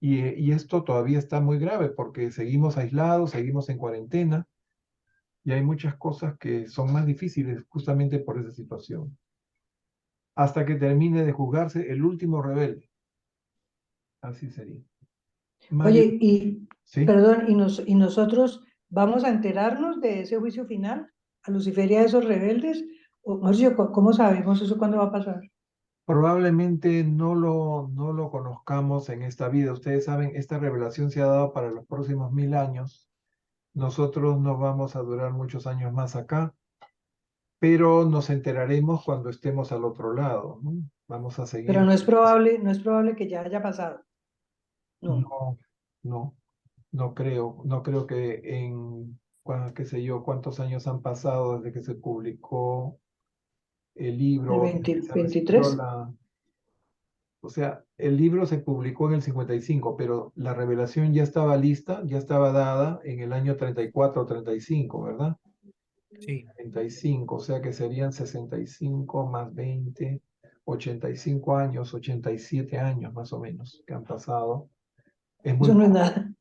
Y esto todavía está muy grave porque seguimos aislados, seguimos en cuarentena y hay muchas cosas que son más difíciles justamente por esa situación. Hasta que termine de juzgarse el último rebelde. Así sería. Mario, Oye, y ¿sí? perdón, ¿y nosotros vamos a enterarnos de ese juicio final a Lucifer y a esos rebeldes? O, mejor dicho, ¿cómo sabemos eso cuándo va a pasar? Probablemente no lo conozcamos en esta vida. Ustedes saben, esta revelación se ha dado para los próximos 1000 años. Nosotros no vamos a durar muchos años más acá, pero nos enteraremos cuando estemos al otro lado, ¿no? Vamos a Pero seguir. no es probable que ya haya pasado. No. No, no, no creo que qué sé yo, cuántos años han pasado desde que se publicó el ¿El libro, desde que se recibió 23? o sea, el libro se publicó en el 55, pero la revelación ya estaba lista, ya estaba dada en el año 34 o 35, ¿verdad? Sí. 35, o sea que serían 65 más 20, 85 años, 87 años más o menos que han pasado. Es muy Eso no es poco, nada.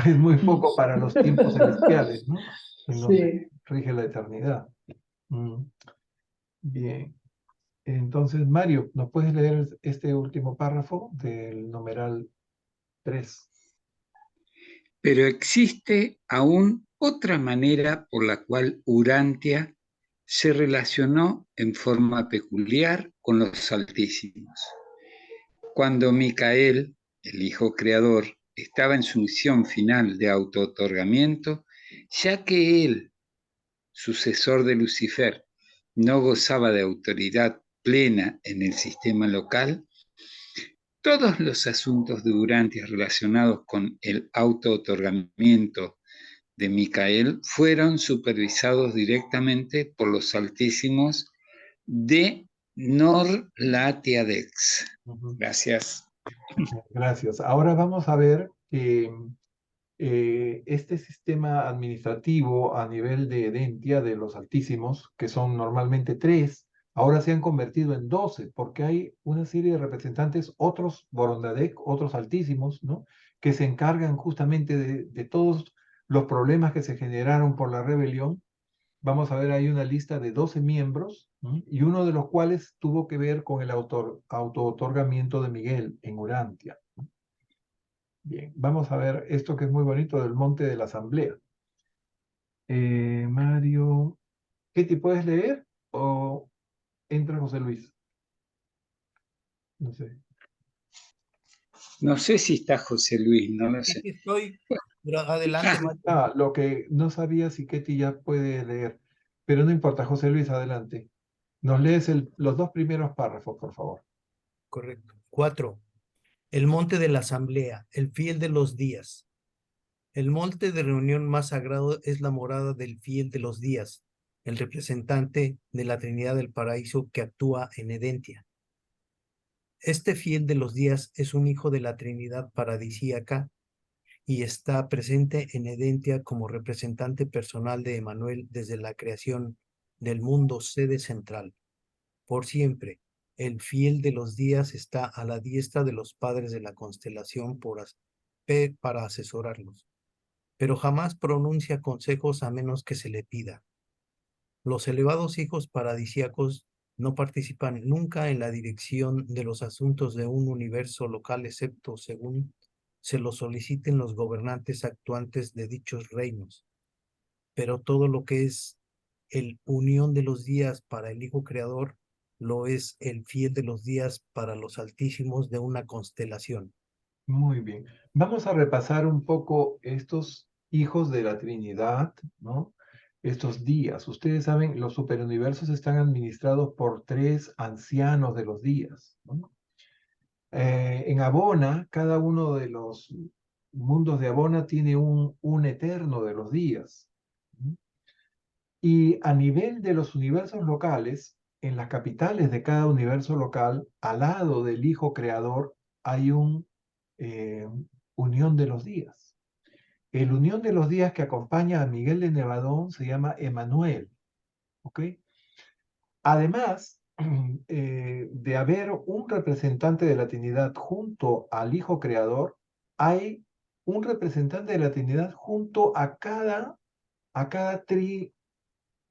es muy poco para los tiempos celestiales, ¿no? En donde Sí. rige la eternidad. Mm, Bien. Entonces, Mario, ¿nos puedes leer este último párrafo del numeral 3? Pero existe aún otra manera por la cual Urantia se relacionó en forma peculiar con los Altísimos. Cuando Micael, el Hijo Creador, estaba en su misión final de autootorgamiento, ya que él, sucesor de Lucifer, no gozaba de autoridad plena en el sistema local, todos los asuntos de Urantia relacionados con el autootorgamiento de Micael fueron supervisados directamente por los Altísimos de Nor-Latiadex. Gracias. Gracias. Ahora vamos a ver que este sistema administrativo a nivel de Edentia, de los Altísimos, que son normalmente 3, ahora se han convertido en 12, porque hay una serie de representantes, otros Borondadec, otros Altísimos, ¿no? Que se encargan justamente de todos los problemas que se generaron por la rebelión. Vamos a ver ahí una lista de 12 miembros, ¿no? Y uno de los cuales tuvo que ver con el auto-otorgamiento de Miguel en Urantia. Bien, vamos a ver esto que es muy bonito del Monte de la Asamblea. Mario, ¿qué te puedes leer? ¿O entra José Luis? No sé. No sé si está José Luis, no lo sé. Aquí estoy, pero adelante, Mario. Lo que no sabía si Ketty ya puede leer, pero no importa, José Luis, adelante. Nos lees los 2 primeros párrafos, por favor. Correcto. 4. El monte de la asamblea, el fiel de los días. El monte de reunión más sagrado es la morada del fiel de los días, el representante de la Trinidad del Paraíso que actúa en Edentia. Este fiel de los días es un hijo de la Trinidad paradisíaca y está presente en Edentia como representante personal de Emmanuel desde la creación del mundo sede central. Por siempre, el fiel de los días está a la diestra de los padres de la constelación para asesorarlos, pero jamás pronuncia consejos a menos que se le pida. Los elevados hijos paradisíacos no participan nunca en la dirección de los asuntos de un universo local, excepto según se lo soliciten los gobernantes actuantes de dichos reinos. Pero todo lo que es el unión de los días para el Hijo Creador, lo es el fiel de los días para los altísimos de una constelación. Muy bien. Vamos a repasar un poco estos hijos de la Trinidad, ¿no? estos días. Ustedes saben, los superuniversos están administrados por 3 ancianos de los días, ¿no? En Abona, cada uno de los mundos de Abona tiene un eterno de los días. ¿No? Y a nivel de los universos locales, en las capitales de cada universo local, al lado del Hijo Creador, hay un unión de los días. El unión de los días que acompaña a Miguel de Nevadón se llama Emanuel. ¿Ok? Además de haber un representante de la Trinidad junto al Hijo Creador, hay un representante de la Trinidad junto a cada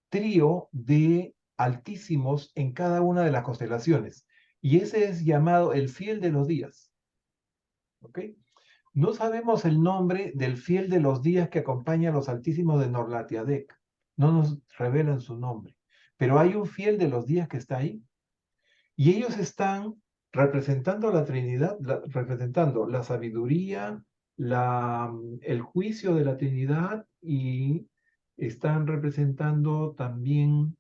trío de altísimos en cada una de las constelaciones. Y ese es llamado el fiel de los días. ¿Ok? No sabemos el nombre del fiel de los días que acompaña a los altísimos de Norlatiadec. No nos revelan su nombre. Pero hay un fiel de los días que está ahí. Y ellos están representando a la Trinidad, representando la sabiduría, el juicio de la Trinidad y están representando también,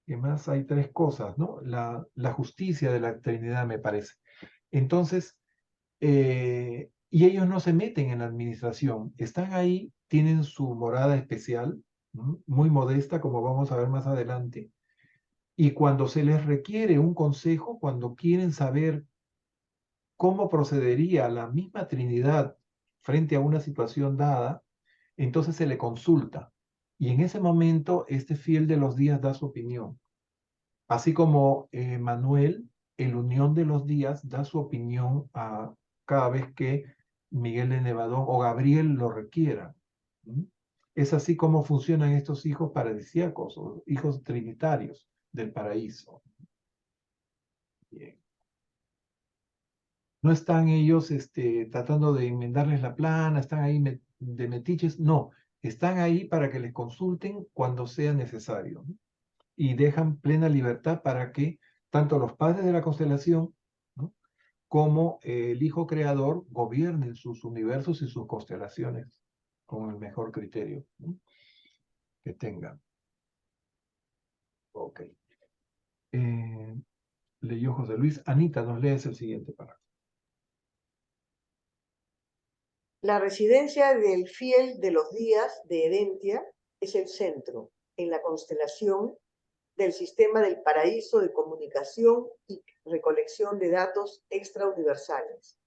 ¿qué más? Hay 3 cosas, ¿no? La justicia de la Trinidad, me parece. Entonces, y ellos no se meten en la administración, están ahí, tienen su morada especial, ¿no? Muy modesta, como vamos a ver más adelante. Y cuando se les requiere un consejo, cuando quieren saber cómo procedería la misma Trinidad frente a una situación dada, entonces se le consulta. Y en ese momento, este fiel de los días da su opinión. Así como Manuel, el unión de los días, da su opinión a cada vez que Miguel de Nevadón o Gabriel lo requiera. ¿Mm? Es así como funcionan estos hijos paradisíacos o hijos trinitarios del paraíso. Bien. No están ellos tratando de enmendarles la plana, están ahí de metiches, no, están ahí para que les consulten cuando sea necesario, ¿no? Y dejan plena libertad para que tanto los padres de la constelación, ¿no?, como el Hijo Creador gobiernen sus universos y sus constelaciones con el mejor criterio, ¿no?, que tengan. Ok. Leyó José Luis. Anita, nos lees el siguiente párrafo. La residencia del fiel de los días de Herentia es el centro, en la constelación, del sistema del paraíso de comunicación y recolección de datos extrauniversales.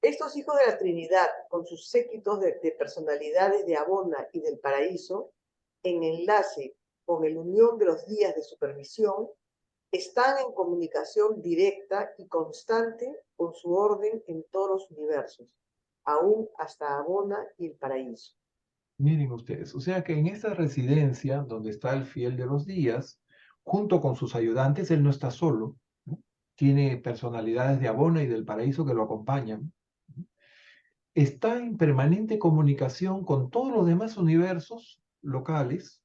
Estos hijos de la Trinidad, con sus séquitos de personalidades de Abona y del paraíso, en enlace con el unión de los días de supervisión, están en comunicación directa y constante con su orden en todos los universos, aún hasta Abona y el paraíso. Miren ustedes, o sea que en esta residencia donde está el fiel de los días, junto con sus ayudantes, él no está solo, ¿no? Tiene personalidades de Abona y del paraíso que lo acompañan, ¿no? Está en permanente comunicación con todos los demás universos locales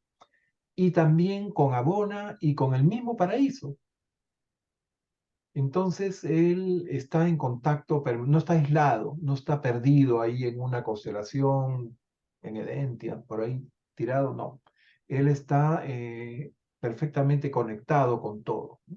y también con Abona y con el mismo paraíso. Entonces él está en contacto, pero no está aislado, no está perdido ahí en una constelación, en Edentia, por ahí tirado, no. Él está perfectamente conectado con todo, ¿no?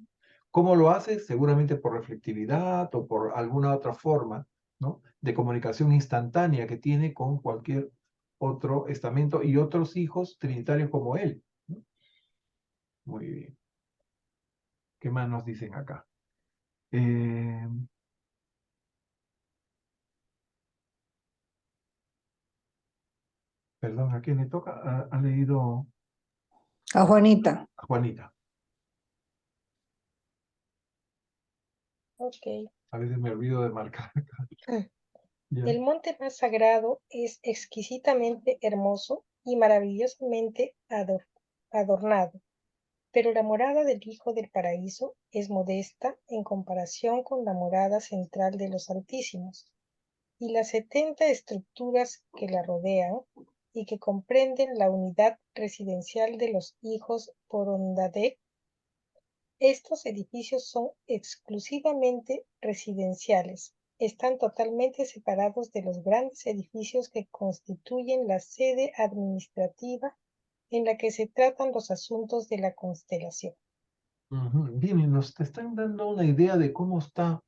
¿Cómo lo hace? Seguramente por reflectividad o por alguna otra forma, ¿no?, de comunicación instantánea que tiene con cualquier otro estamento y otros hijos trinitarios como él, ¿no? Muy bien. ¿Qué más nos dicen acá? Perdón, ¿a quién le toca? Ha leído A Juanita. a Juanita. Ok. A veces me olvido de marcar acá. Ya. El monte más sagrado es exquisitamente hermoso y maravillosamente adornado, pero la morada del Hijo del Paraíso es modesta en comparación con la morada central de los Altísimos, y las 70 estructuras que la rodean y que comprenden la unidad residencial de los hijos por Ondadec. Estos edificios son exclusivamente residenciales, están totalmente separados de los grandes edificios que constituyen la sede administrativa en la que se tratan los asuntos de la constelación. Bien, y nos están dando una idea de cómo está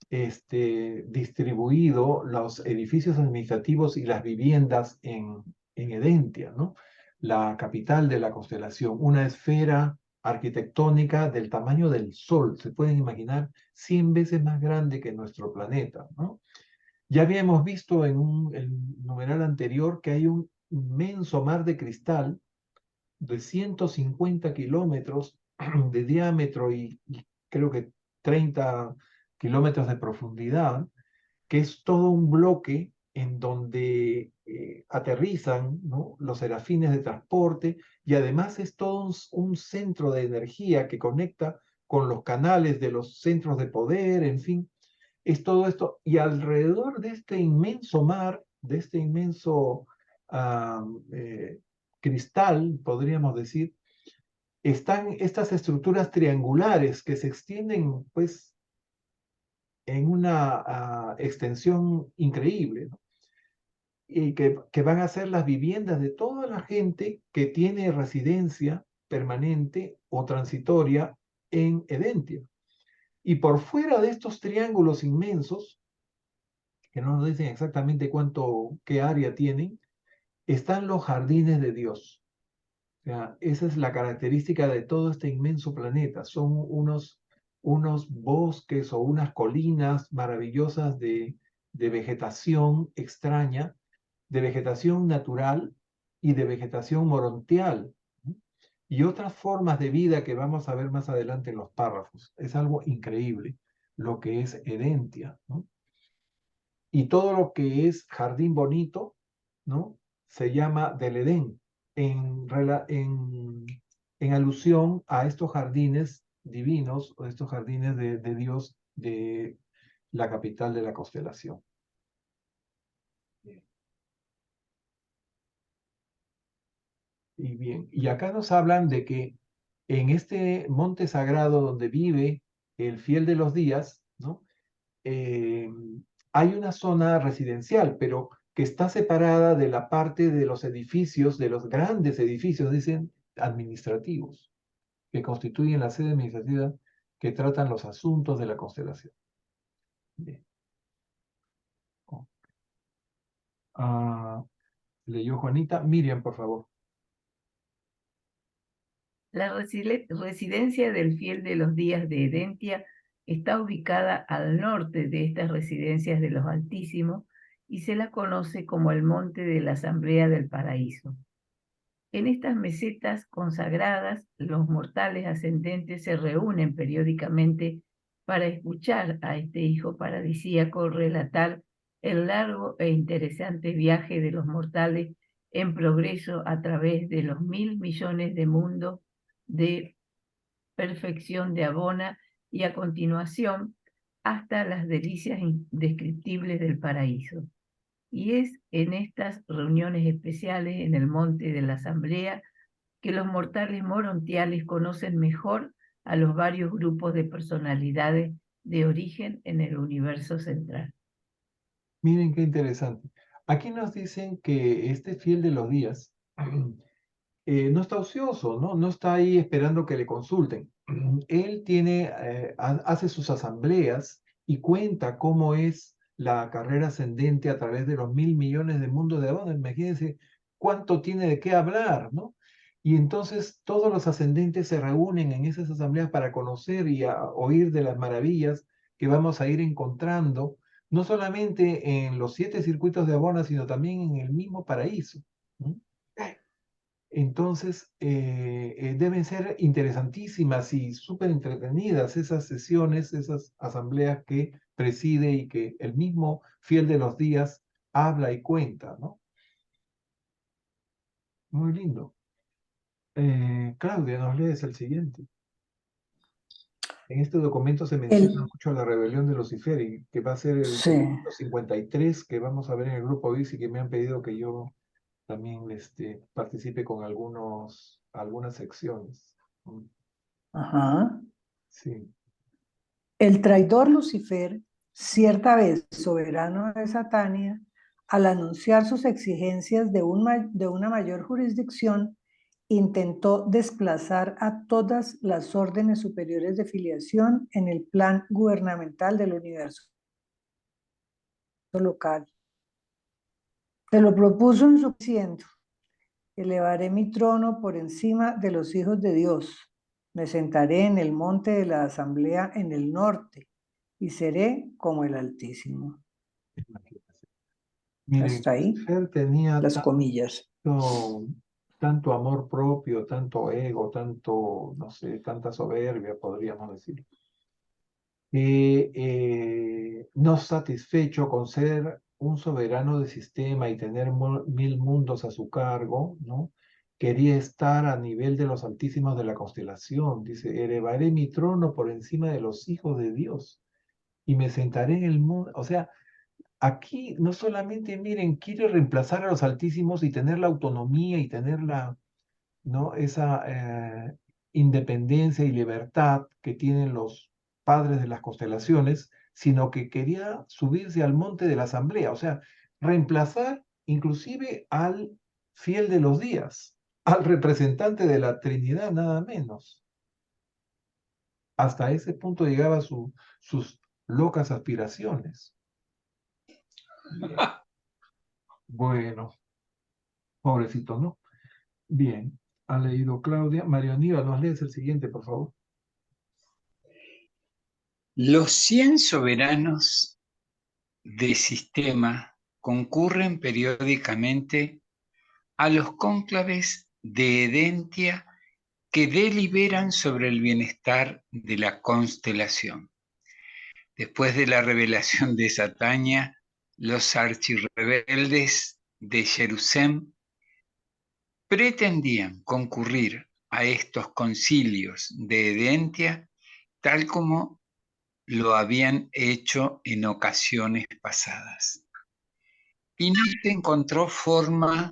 distribuido los edificios administrativos y las viviendas en Edentia, ¿no? La capital de la constelación, una esfera arquitectónica del tamaño del Sol, se pueden imaginar 100 veces más grande que nuestro planeta, ¿no? Ya habíamos visto en el numeral anterior que hay un inmenso mar de cristal de 150 kilómetros de diámetro y creo que 30 kilómetros de profundidad, que es todo un bloque en donde aterrizan, ¿no?, los serafines de transporte, y además es todo un centro de energía que conecta con los canales de los centros de poder, en fin, es todo esto. Y alrededor de este inmenso mar, de este inmenso ah, eh, cristal, podríamos decir, están estas estructuras triangulares que se extienden, pues, en una extensión increíble, ¿no? Y que van a ser las viviendas de toda la gente que tiene residencia permanente o transitoria en Edentia. Y por fuera de estos triángulos inmensos, que no nos dicen exactamente qué área tienen, están los jardines de Dios. O sea, esa es la característica de todo este inmenso planeta. Son unos bosques o unas colinas maravillosas de vegetación extraña, de vegetación natural y de vegetación morontial, ¿no? Y otras formas de vida que vamos a ver más adelante en los párrafos. Es algo increíble lo que es Edentia, ¿no? Y todo lo que es jardín bonito, ¿no?, se llama del Edén, en alusión a estos jardines divinos, o estos jardines de Dios de la capital de la constelación. Y bien, y acá nos hablan de que en este monte sagrado donde vive el fiel de los días, ¿no?, eh, hay una zona residencial, pero que está separada de la parte de los edificios, de los grandes edificios, dicen, administrativos, que constituyen la sede administrativa que tratan los asuntos de la constelación. Bien. Leyó Juanita. Miriam, por favor. La residencia del fiel de los días de Edentia está ubicada al norte de estas residencias de los Altísimos y se la conoce como el Monte de la Asamblea del Paraíso. En estas mesetas consagradas, los mortales ascendentes se reúnen periódicamente para escuchar a este hijo paradisíaco relatar el largo e interesante viaje de los mortales en progreso a través de los 1.000 millones de mundos de perfección de Abona y a continuación hasta las delicias indescriptibles del paraíso. Y es en estas reuniones especiales en el monte de la Asamblea que los mortales morontiales conocen mejor a los varios grupos de personalidades de origen en el universo central. Miren qué interesante. Aquí nos dicen que este fiel de los días no está ocioso, ¿no? No está ahí esperando que le consulten. Él hace sus asambleas y cuenta cómo es la carrera ascendente a través de los 1.000 millones de mundos de Abona. Imagínense cuánto tiene de qué hablar, ¿no? Y entonces todos los ascendentes se reúnen en esas asambleas para conocer y oír de las maravillas que vamos a ir encontrando, no solamente en los 7 circuitos de Abona, sino también en el mismo paraíso, ¿no? Entonces, deben ser interesantísimas y súper entretenidas esas sesiones, esas asambleas que preside y que el mismo fiel de los días habla y cuenta, ¿no? Muy lindo. Claudia, nos lees el siguiente. En este documento se menciona mucho la rebelión de Lucifer, y que va a ser el Sí. 53 que vamos a ver en el grupo VIX, y que me han pedido que yo también participe con algunas secciones. Ajá. Sí. El traidor Lucifer Cierta vez, soberano de Satania, al anunciar sus exigencias de una mayor jurisdicción, intentó desplazar a todas las órdenes superiores de filiación en el plan gubernamental del universo local. Se lo propuso en su diciendo: elevaré mi trono por encima de los hijos de Dios, me sentaré en el monte de la asamblea en el norte y seré como el Altísimo. Miren, Hasta ahí Lucifer tenía las comillas. tanto amor propio, tanto ego, tanto, no sé, tanta soberbia, podríamos decir, que no satisfecho con ser un soberano de sistema y tener 1000 mundos a su cargo, ¿no? Quería estar a nivel de los altísimos de la constelación. Dice, elevaré mi trono por encima de los hijos de Dios y me sentaré en el mundo. O sea, aquí no solamente, miren, quiere reemplazar a los altísimos y tener la autonomía y tener ¿no? esa independencia y libertad que tienen los padres de las constelaciones, sino que quería subirse al monte de la asamblea, o sea, reemplazar inclusive al fiel de los días, al representante de la Trinidad, nada menos. Hasta ese punto llegaba sus locas aspiraciones. Bien. Bueno, pobrecito, ¿no? Bien, ha leído Claudia. María Aníbal, ¿nos lees el siguiente, por favor? Los 100 soberanos de sistema concurren periódicamente a los cónclaves de Edentia que deliberan sobre el bienestar de la constelación. Después de la revelación de Satania, los archirrebeldes de Jerusalén pretendían concurrir a estos concilios de Edentia tal como lo habían hecho en ocasiones pasadas. Y no se encontró forma,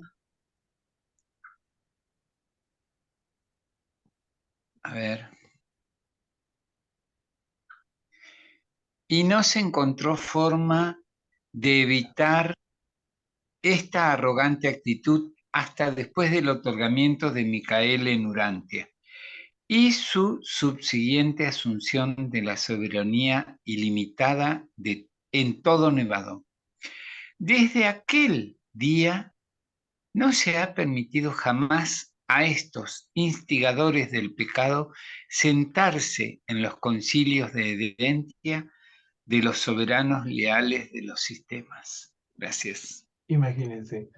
y no se encontró forma de evitar esta arrogante actitud hasta después del otorgamiento de Micael en Urantia y su subsiguiente asunción de la soberanía ilimitada en todo Nevado. Desde aquel día no se ha permitido jamás a estos instigadores del pecado sentarse en los concilios de Edentia de los soberanos leales de los sistemas. Gracias. Imagínense.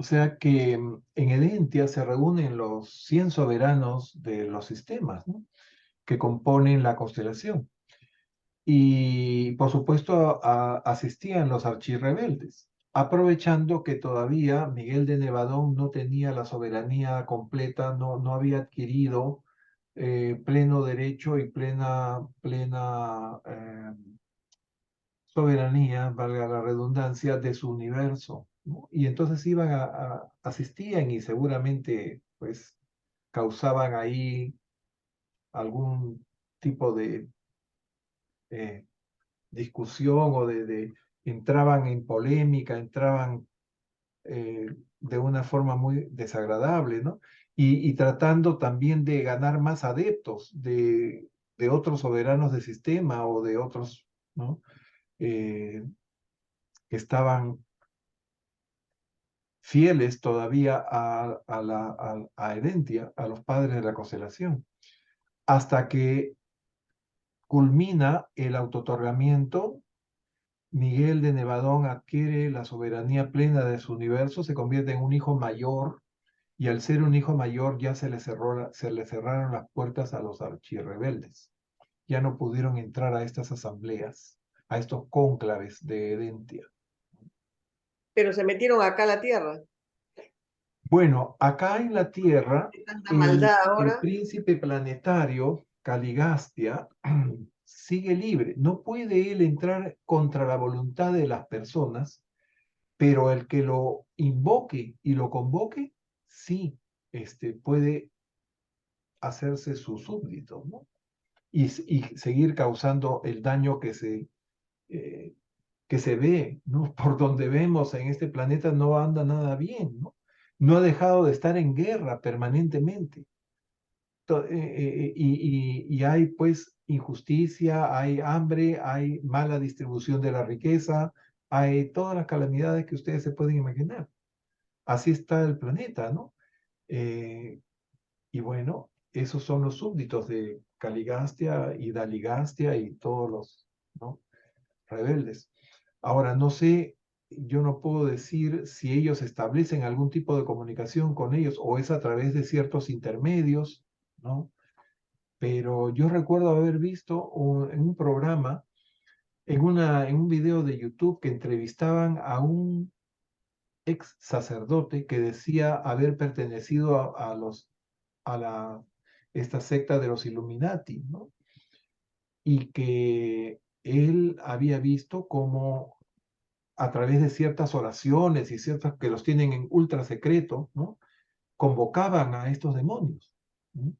O sea que en Edentia se reúnen los 100 soberanos de los sistemas, ¿no? Que componen la constelación. Y por supuesto asistían los archirrebeldes, aprovechando que todavía Miguel de Nevadón no tenía la soberanía completa, no había adquirido pleno derecho y plena soberanía, valga la redundancia, de su universo, ¿no? Y entonces asistían y seguramente pues causaban ahí algún tipo de eh, discusión o entraban en polémica, entraban de una forma muy desagradable, ¿no? Y tratando también de ganar más adeptos de otros soberanos del sistema o de otros, ¿no? Que estaban fieles todavía a Edentia, a los padres de la constelación, hasta que culmina el autootorgamiento. Miguel de Nevadón adquiere la soberanía plena de su universo, se convierte en un hijo mayor, y al ser un hijo mayor ya se le cerraron las puertas a los archirrebeldes. Ya no pudieron entrar a estas asambleas, a estos cónclaves de Edentia. Pero se metieron acá a la tierra. Bueno, acá en la Tierra, Tanta maldad el ahora. príncipe planetario, Caligastia, sigue libre. No puede él entrar contra la voluntad de las personas, pero el que lo invoque y lo convoque, sí, puede hacerse su súbdito, ¿no? Y seguir causando el daño que se que se ve, ¿no? Por donde vemos en este planeta no anda nada bien, ¿no? No ha dejado de estar en guerra permanentemente. Y hay pues injusticia, hay hambre, hay mala distribución de la riqueza, hay todas las calamidades que ustedes se pueden imaginar. Así está el planeta, ¿no? Y bueno, esos son los súbditos de Caligastia y Daligastia y todos los, ¿no?, rebeldes. Ahora, no sé, yo no puedo decir si ellos establecen algún tipo de comunicación con ellos o es a través de ciertos intermedios, ¿no? Pero yo recuerdo haber visto en un programa, en un video de YouTube que entrevistaban a un ex sacerdote que decía haber pertenecido a esta secta de los Illuminati, ¿no? Y que él había visto cómo a través de ciertas oraciones y ciertas que los tienen en ultra secreto, ¿no?, convocaban a estos demonios, ¿no?,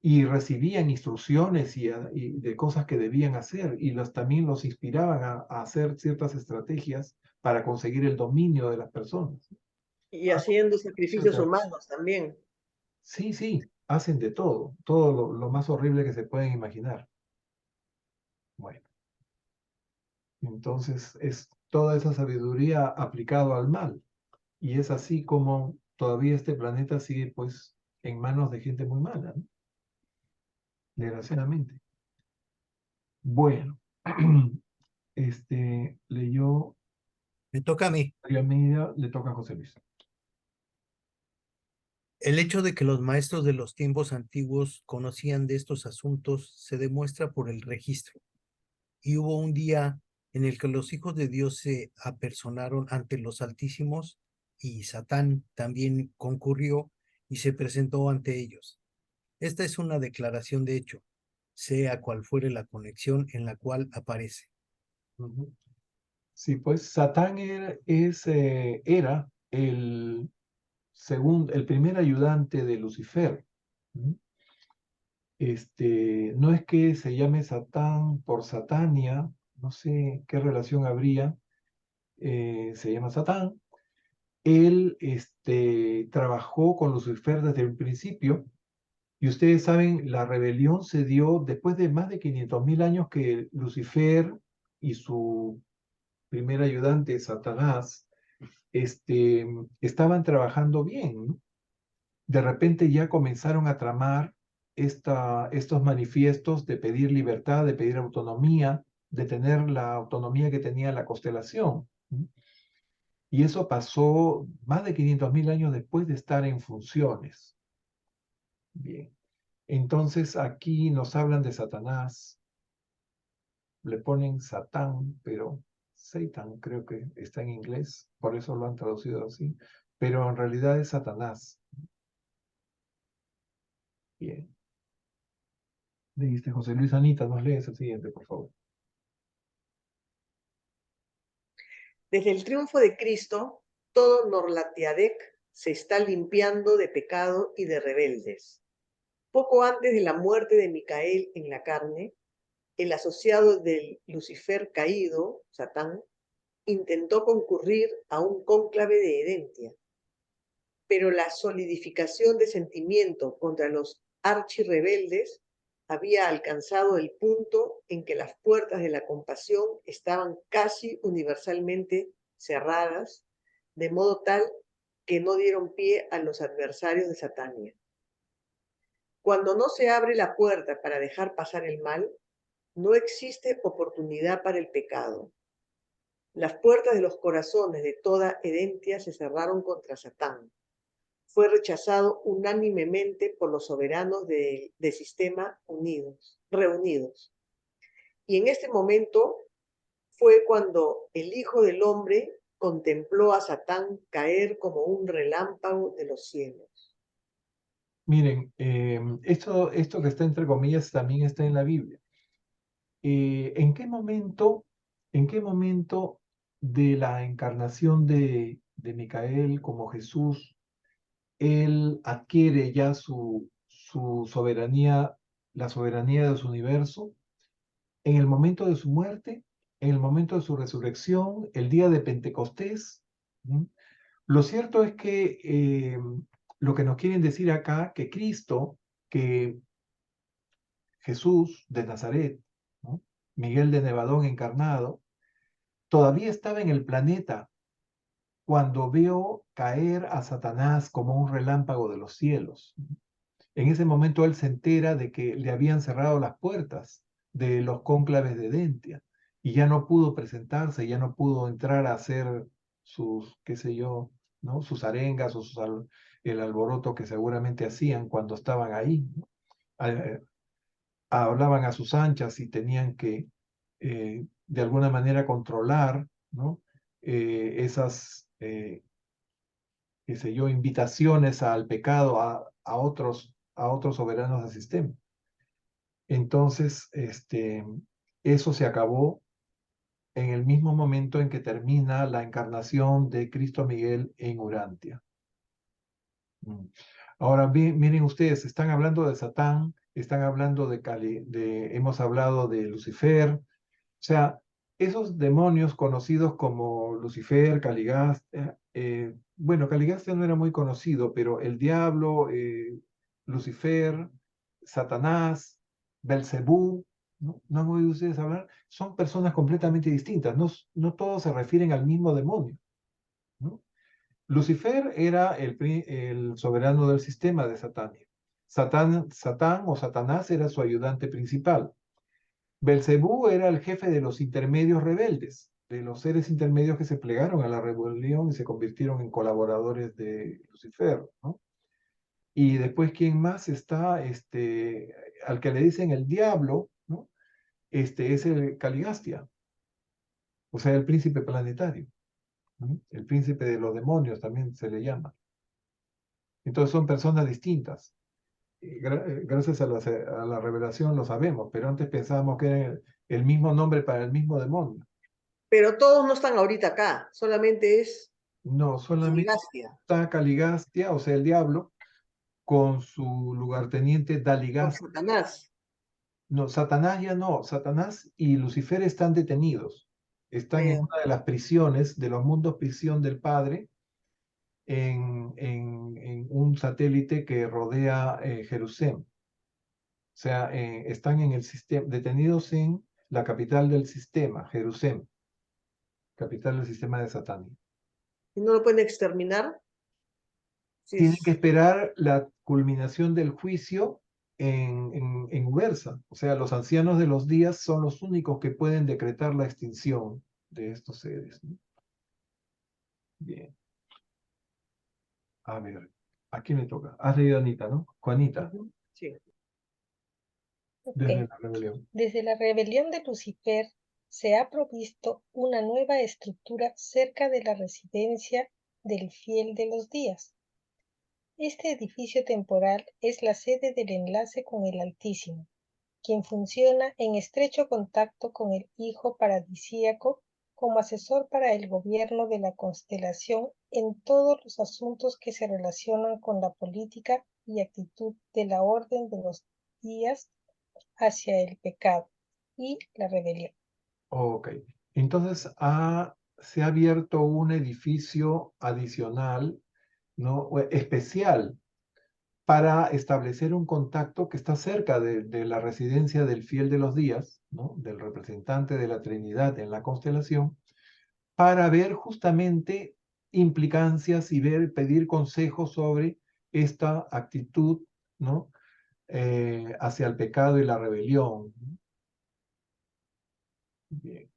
y recibían instrucciones y de cosas que debían hacer y también los inspiraban a hacer ciertas estrategias para conseguir el dominio de las personas. Y haciendo sacrificios humanos también. Sí, sí, hacen de todo lo más horrible que se pueden imaginar. Bueno, entonces es toda esa sabiduría aplicado al mal. Y es así como todavía este planeta sigue pues en manos de gente muy mala, ¿no?, desgraciadamente. Bueno, leyó Me toca a mí. María Media, le toca a José Luis. El hecho de que los maestros de los tiempos antiguos conocían de estos asuntos se demuestra por el registro. Y hubo un día en el que los hijos de Dios se apersonaron ante los altísimos y Satán también concurrió y se presentó ante ellos. Esta es una declaración de hecho, sea cual fuere la conexión en la cual aparece. Sí, pues Satán era el primer ayudante de Lucifer. ¿Mm? No es que se llame Satán por Satania, no sé qué relación habría, se llama Satán. Él trabajó con Lucifer desde el principio, y ustedes saben, la rebelión se dio después de más de 500.000 años que Lucifer y su primer ayudante, Satanás, estaban trabajando bien, ¿no? De repente ya comenzaron a tramar estos manifiestos de pedir libertad, de pedir autonomía, de tener la autonomía que tenía la constelación, ¿no? Y eso pasó más de 500.000 años después de estar en funciones. Bien. Entonces aquí nos hablan de Satanás, le ponen Satán, pero Satan creo que está en inglés, por eso lo han traducido así, pero en realidad es Satanás. Bien. Dijiste José Luis. Anita, nos lees el siguiente, por favor. Desde el triunfo de Cristo, todo Norlatiadec se está limpiando de pecado y de rebeldes. Poco antes de la muerte de Micael en la carne, el asociado del Lucifer caído, Satán, intentó concurrir a un cónclave de Edentia, pero la solidificación de sentimiento contra los archirrebeldes había alcanzado el punto en que las puertas de la compasión estaban casi universalmente cerradas, de modo tal que no dieron pie a los adversarios de Satania. Cuando no se abre la puerta para dejar pasar el mal, no existe oportunidad para el pecado. Las puertas de los corazones de toda Edentia se cerraron contra Satán. Fue rechazado unánimemente por los soberanos del sistema reunidos. Y en este momento fue cuando el Hijo del Hombre contempló a Satán caer como un relámpago de los cielos. Miren, esto que está entre comillas también está en la Biblia. ¿En qué momento de la encarnación de Micael como Jesús, él adquiere ya su soberanía, la soberanía de su universo? ¿En el momento de su muerte, en el momento de su resurrección, el día de Pentecostés. ¿Mm? Lo cierto es que lo que nos quieren decir acá, que Cristo, que Jesús de Nazaret, ¿no? Miguel de Nevadón encarnado, todavía estaba en el planeta cuando vio caer a Satanás como un relámpago de los cielos. En ese momento él se entera de que le habían cerrado las puertas de los cónclaves de Dentia y ya no pudo presentarse, ya no pudo entrar a hacer sus, qué sé yo, ¿no? Sus arengas o el alboroto que seguramente hacían cuando estaban ahí, ¿no? Hablaban a sus anchas y tenían que de alguna manera controlar, ¿no? Esas, qué sé yo, invitaciones al pecado a otros soberanos del sistema. Entonces, eso se acabó en el mismo momento en que termina la encarnación de Cristo Miguel en Urantia. Ahora, miren ustedes, están hablando de Satán, están hablando hemos hablado de Lucifer, o sea, esos demonios conocidos como Lucifer, Caligastia, bueno, Caligastia no era muy conocido, pero el diablo, Lucifer, Satanás, Belcebú, ¿no han oído ustedes hablar? Son personas completamente distintas, no todos se refieren al mismo demonio, ¿no? Lucifer era el soberano del sistema de Satán. Satán o Satanás era su ayudante principal. Belcebú era el jefe de los intermedios rebeldes, de los seres intermedios que se plegaron a la rebelión y se convirtieron en colaboradores de Lucifer, ¿no? Y después, ¿quién más está? Al que le dicen el diablo, ¿no? Es el Caligastia, o sea, el príncipe planetario, ¿no? El príncipe de los demonios también se le llama. Entonces son personas distintas. Gracias a la revelación lo sabemos, pero antes pensábamos que era el mismo nombre para el mismo demonio. Pero todos no están ahorita acá, solamente es No, solamente Caligastia. está Caligastia, o sea, el diablo, con su lugarteniente Con Daligastia. Satanás. No, Satanás ya no. Satanás y Lucifer están detenidos. Están en una de las prisiones, de los mundos prisión del Padre, en un satélite que rodea Jerusalén. O sea, están en el sistema, detenidos en la capital del sistema, Jerusalén, capital del sistema de Satán. ¿Y no lo pueden exterminar? Sí, Tienen que esperar la culminación del juicio en Ubersa. O sea, los ancianos de los días son los únicos que pueden decretar la extinción de estos seres, ¿no? Bien. A ver, ¿a quién le toca? Has leído a Anita, ¿no? Juanita, sí. desde Ok. la rebelión. Desde la rebelión de Lucifer se ha provisto una nueva estructura cerca de la residencia del fiel de los días. Este edificio temporal es la sede del enlace con el Altísimo, quien funciona en estrecho contacto con el Hijo Paradisíaco como asesor para el gobierno de la constelación en todos los asuntos que se relacionan con la política y actitud de la orden de los días hacia el pecado y la rebelión. Ok. Entonces se ha abierto un edificio adicional, ¿no? Especial para establecer un contacto que está cerca de la residencia del fiel de los días, ¿no? Del representante de la Trinidad en la constelación, para ver justamente implicancias y pedir consejos sobre esta actitud, ¿no? Hacia el pecado y la rebelión. Bien.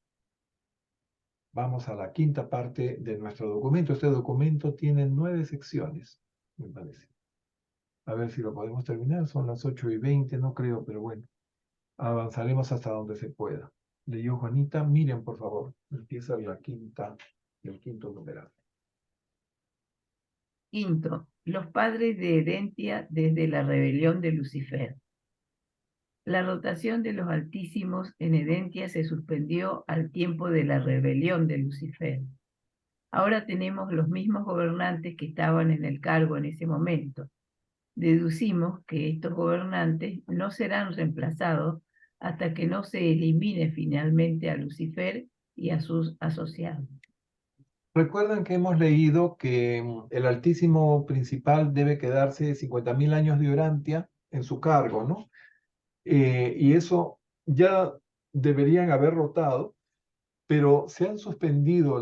Vamos a la quinta parte de nuestro documento. Este documento tiene 9 secciones, me parece. A ver si lo podemos terminar. Son las 8:20, no creo, pero bueno. Avanzaremos hasta donde se pueda. Leyó Juanita. Miren, por favor. Empieza el quinto numeral. Quinto, los padres de Herentia desde la rebelión de Lucifer. La rotación de los altísimos en Herentia se suspendió al tiempo de la rebelión de Lucifer. Ahora tenemos los mismos gobernantes que estaban en el cargo en ese momento. Deducimos que estos gobernantes no serán reemplazados hasta que no se elimine finalmente a Lucifer y a sus asociados. Recuerdan que hemos leído que el Altísimo Principal debe quedarse 50.000 años de Urantia en su cargo, ¿no? Y eso ya deberían haber rotado, pero se han suspendido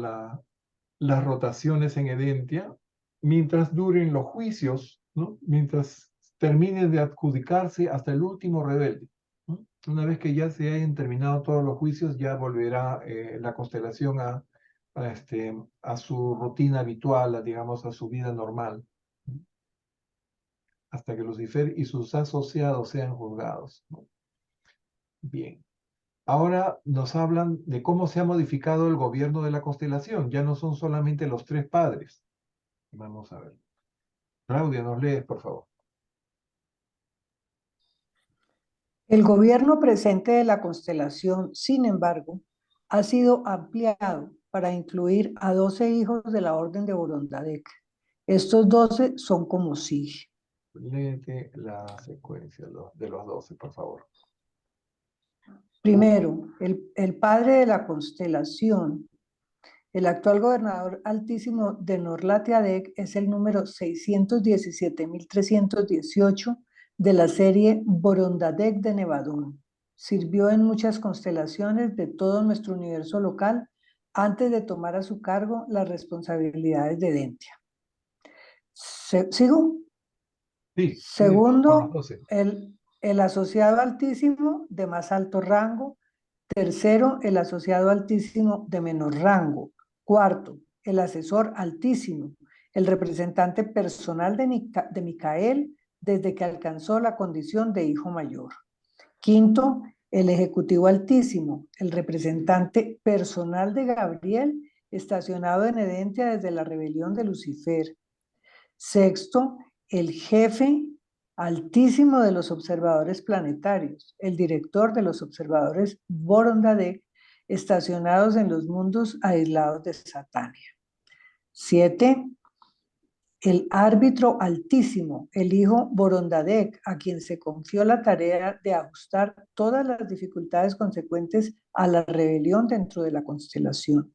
las rotaciones en Edentia mientras duren los juicios, ¿no? Mientras termine de adjudicarse hasta el último rebelde, ¿no? Una vez que ya se hayan terminado todos los juicios, ya volverá la constelación a su rutina habitual, digamos, a su vida normal, ¿no? Hasta que Lucifer y sus asociados sean juzgados, ¿no? Bien. Ahora nos hablan de cómo se ha modificado el gobierno de la constelación. Ya no son solamente los tres padres. Vamos a ver. Claudia, nos lees, por favor. El gobierno presente de la constelación, sin embargo, ha sido ampliado para incluir a 12 hijos de la Orden de Borongadek. Estos 12 son como sigue. Léete la secuencia de los 12, por favor. Primero, el padre de la constelación, el actual gobernador altísimo de Norlatiadec, es el número 617.318 de la serie Borongadek de Nevadón. Sirvió en muchas constelaciones de todo nuestro universo local antes de tomar a su cargo las responsabilidades de Edentia. ¿Sigo? Sí. Segundo, Por los 12. el asociado altísimo de más alto rango. Tercero, el asociado altísimo de menor rango. Cuarto, el asesor altísimo, el representante personal de Micael desde que alcanzó la condición de hijo mayor. Quinto, el ejecutivo altísimo, el representante personal de Gabriel, estacionado en Edentia desde la rebelión de Lucifer. Sexto, el jefe altísimo de los observadores planetarios, el director de los observadores Borongadek, estacionados en los mundos aislados de Satania. 7. El árbitro altísimo, el hijo Borongadek, a quien se confió la tarea de ajustar todas las dificultades consecuentes a la rebelión dentro de la constelación.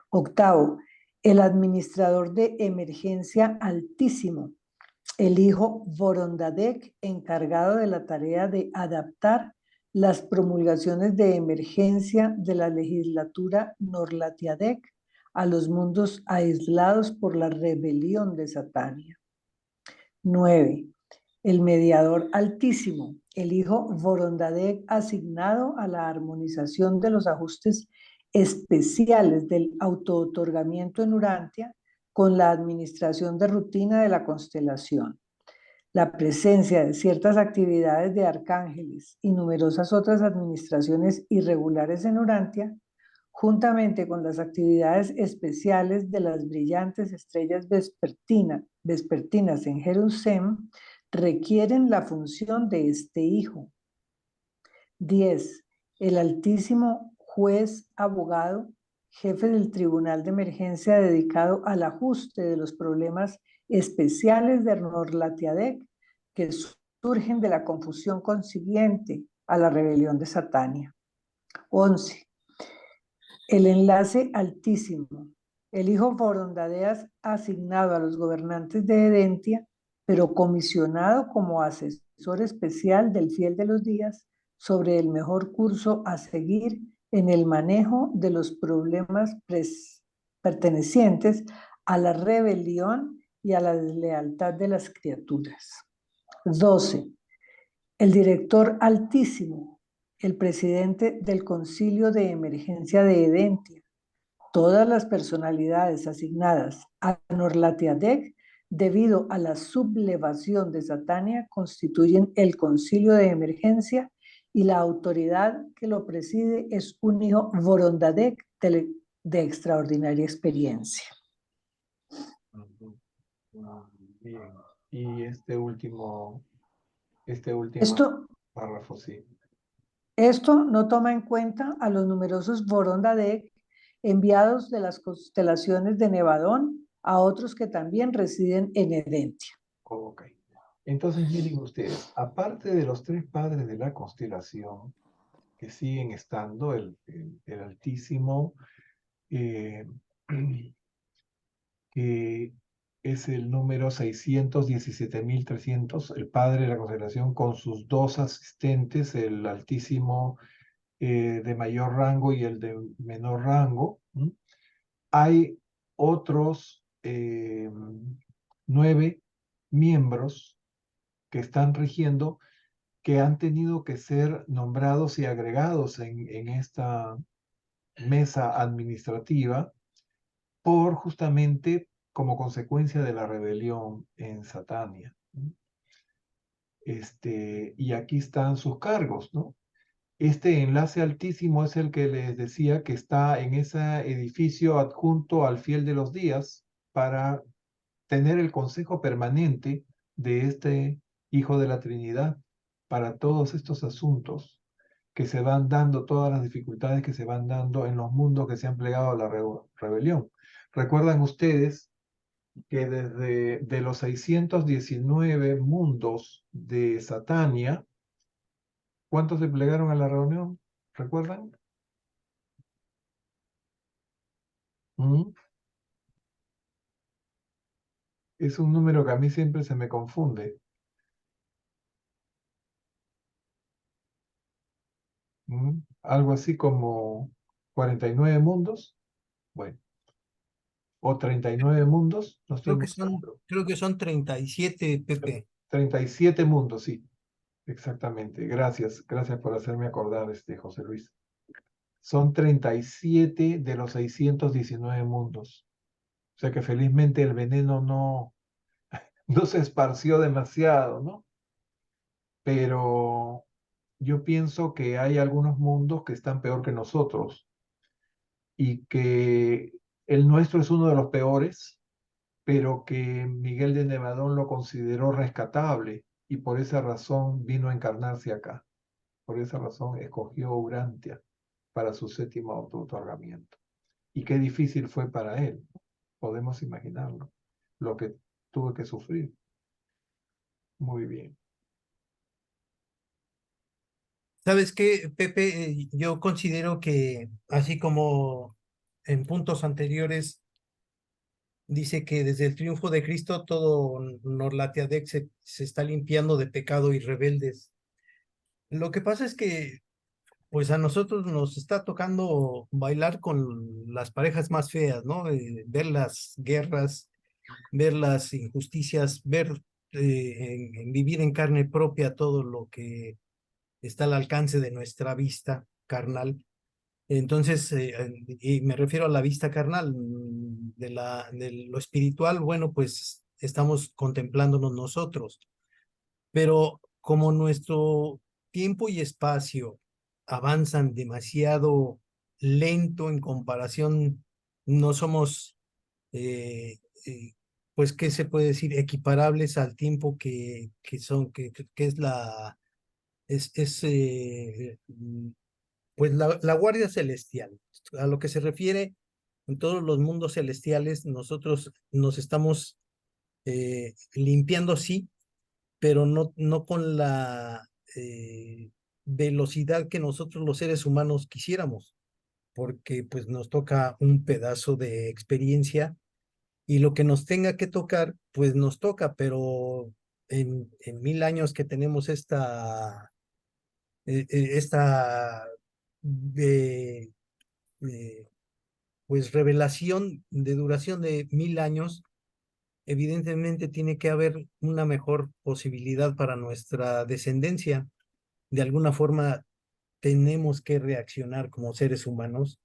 8. El administrador de emergencia altísimo, el hijo Borongadek, encargado de la tarea de adaptar las promulgaciones de emergencia de la legislatura Norlatiadec a los mundos aislados por la rebelión de Satania. 9. El mediador altísimo, el hijo Borongadek, asignado a la armonización de los ajustes especiales del autootorgamiento en Urantia con la administración de rutina de la constelación. La presencia de ciertas actividades de arcángeles y numerosas otras administraciones irregulares en Urantia, juntamente con las actividades especiales de las brillantes estrellas vespertinas en Jerusalén, requieren la función de este hijo. 10. El altísimo juez abogado, jefe del tribunal de emergencia dedicado al ajuste de los problemas especiales de Norlatiadec que surgen de la confusión consiguiente a la rebelión de Satania. 11. El enlace altísimo, el hijo Borongadek, asignado a los gobernantes de Edentia, pero comisionado como asesor especial del fiel de los días sobre el mejor curso a seguir en el manejo de los problemas pertenecientes a la rebelión y a la deslealtad de las criaturas. 12. El director altísimo, el presidente del concilio de emergencia de Edentia, todas las personalidades asignadas a Norlatiadec debido a la sublevación de Satania constituyen el concilio de emergencia y la autoridad que lo preside es un hijo Borongadek de extraordinaria experiencia. Bien. Y este último párrafo, sí. Esto no toma en cuenta a los numerosos Borongadek enviados de las constelaciones de Nevadón a otros que también residen en Edentia. Ok. Entonces, miren ustedes, aparte de los tres padres de la constelación, que siguen estando, el Altísimo, que es el número 617.300, el Padre de la Consagración con sus dos asistentes, el Altísimo de mayor rango y el de menor rango. Hay otros 9 miembros que están rigiendo, que han tenido que ser nombrados y agregados en esta mesa administrativa por justamente como consecuencia de la rebelión en Satania. Y aquí están sus cargos, ¿no? Este enlace altísimo es el que les decía que está en ese edificio adjunto al Fiel de los Días para tener el consejo permanente de este Hijo de la Trinidad para todos estos asuntos que se van dando, todas las dificultades que se van dando en los mundos que se han plegado a la rebelión. Recuerdan ustedes que desde de los 619 mundos de Satania, ¿cuántos se plegaron a la reunión? ¿Recuerdan? ¿Mm? Es un número que a mí siempre se me confunde. Algo así como 49 mundos, bueno, o 39 mundos, no estoy muy seguro. Creo que son 37, Pepe. 37 mundos, sí, exactamente. Gracias por hacerme acordar, José Luis. Son 37 de los 619 mundos. O sea que felizmente el veneno no se esparció demasiado, ¿no? Pero yo pienso que hay algunos mundos que están peor que nosotros y que el nuestro es uno de los peores, pero que Miguel de Nevadón lo consideró rescatable y por esa razón vino a encarnarse acá. Por esa razón escogió Urantia para su séptimo auto-otorgamiento. Y qué difícil fue para él. Podemos imaginarlo, lo que tuvo que sufrir. Muy bien. ¿Sabes qué, Pepe? Yo considero que, así como en puntos anteriores, dice que desde el triunfo de Cristo todo Norlateadec se está limpiando de pecado y rebeldes. Lo que pasa es que, pues a nosotros nos está tocando bailar con las parejas más feas, ¿no? Ver las guerras, ver las injusticias, ver, vivir en carne propia todo lo que está al alcance de nuestra vista carnal. Entonces, y me refiero a la vista carnal, de lo espiritual, bueno, pues estamos contemplándonos nosotros, pero como nuestro tiempo y espacio avanzan demasiado lento en comparación, no somos, eh, eh, pues, ¿qué se puede decir? Equiparables al tiempo que es pues la Guardia Celestial. A lo que se refiere en todos los mundos celestiales, nosotros nos estamos limpiando, sí, pero no con la velocidad que nosotros los seres humanos quisiéramos, porque pues nos toca un pedazo de experiencia y lo que nos tenga que tocar, pues nos toca, pero en 1000 años que tenemos esta eh, eh, pues revelación de duración de 1000 años, evidentemente tiene que haber una mejor posibilidad para nuestra descendencia. De alguna forma tenemos que reaccionar como seres humanos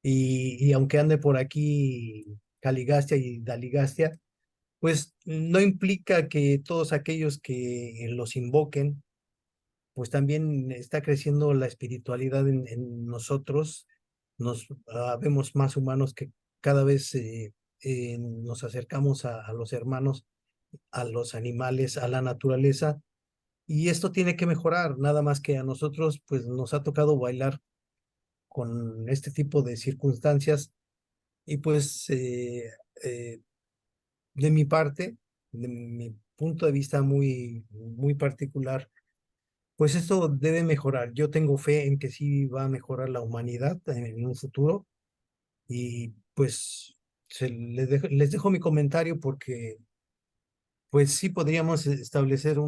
y aunque ande por aquí Caligastia y Daligastia, pues no implica que todos aquellos que los invoquen, pues también está creciendo la espiritualidad en nosotros, nos vemos más humanos que cada vez nos acercamos a los hermanos, a los animales, a la naturaleza, y esto tiene que mejorar, nada más que a nosotros pues nos ha tocado bailar con este tipo de circunstancias y pues de mi parte, de mi punto de vista muy particular, Pues esto debe mejorar. Yo tengo fe en que sí va a mejorar la humanidad en un futuro y pues les dejo mi comentario porque pues sí podríamos establecer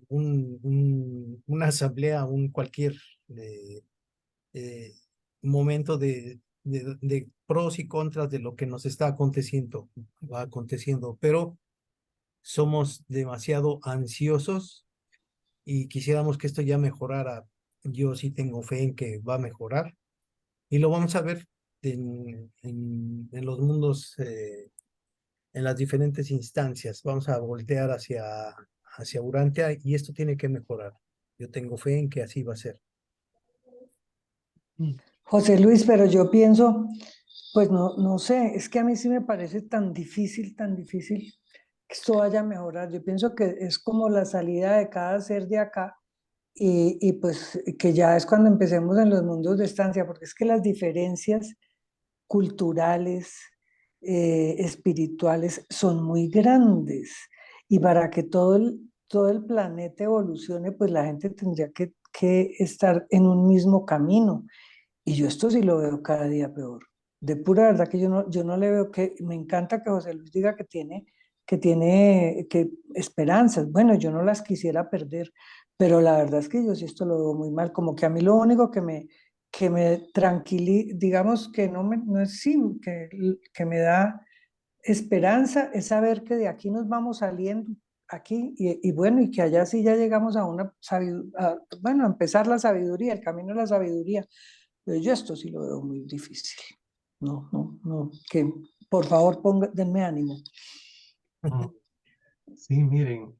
una asamblea, un cualquier eh, eh, momento de pros y contras de lo que nos está aconteciendo, va aconteciendo, pero somos demasiado ansiosos y quisiéramos que esto ya mejorara. Yo sí tengo fe en que va a mejorar y lo vamos a ver en los mundos, en las diferentes instancias. Vamos a voltear hacia Urantia y esto tiene que mejorar. Yo tengo fe en que así va a ser. José Luis, pero yo pienso, pues no sé, es que a mí sí me parece tan difícil que esto vaya a mejorar. Yo pienso que es como la salida de cada ser de acá y pues que ya es cuando empecemos en los mundos de estancia, porque es que las diferencias culturales, espirituales son muy grandes y para que todo el planeta evolucione, pues la gente tendría que estar en un mismo camino. Y yo esto sí lo veo cada día peor. De pura verdad que yo no le veo que, me encanta que José Luis diga que esperanzas. Bueno, yo no las quisiera perder, pero la verdad es que yo sí esto lo veo muy mal. Como que a mí lo único que me tranquiliza, digamos que no es sí, que me da esperanza es saber que de aquí nos vamos saliendo, aquí, y bueno, y que allá sí ya llegamos a una sabiduría, bueno, a empezar la sabiduría, el camino de la sabiduría. Pero yo esto sí lo veo muy difícil. No, que por favor denme ánimo. Mm. Sí, miren,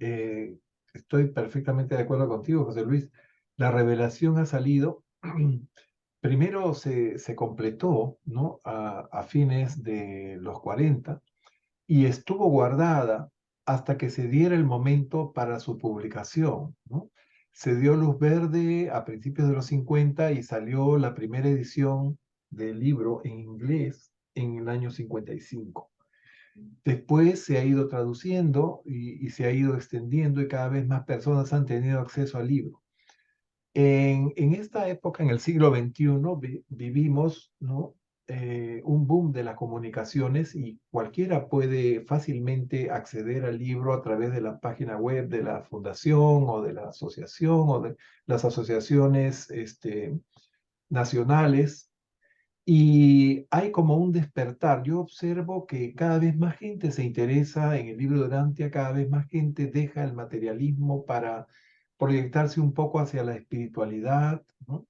estoy perfectamente de acuerdo contigo, José Luis. La revelación ha salido, primero se completó, ¿no? A fines de los 40 y estuvo guardada hasta que se diera el momento para su publicación, ¿no? Se dio luz verde a principios de los 50 y salió la primera edición del libro en inglés en el año 55. Después se ha ido traduciendo y se ha ido extendiendo y cada vez más personas han tenido acceso al libro. En esta época, en el siglo XXI, vivimos, ¿no? Un boom de las comunicaciones y cualquiera puede fácilmente acceder al libro a través de la página web de la fundación o de la asociación o de las asociaciones nacionales. Y hay como un despertar. Yo observo que cada vez más gente se interesa en el libro de Urantia, cada vez más gente deja el materialismo para proyectarse un poco hacia la espiritualidad, ¿no?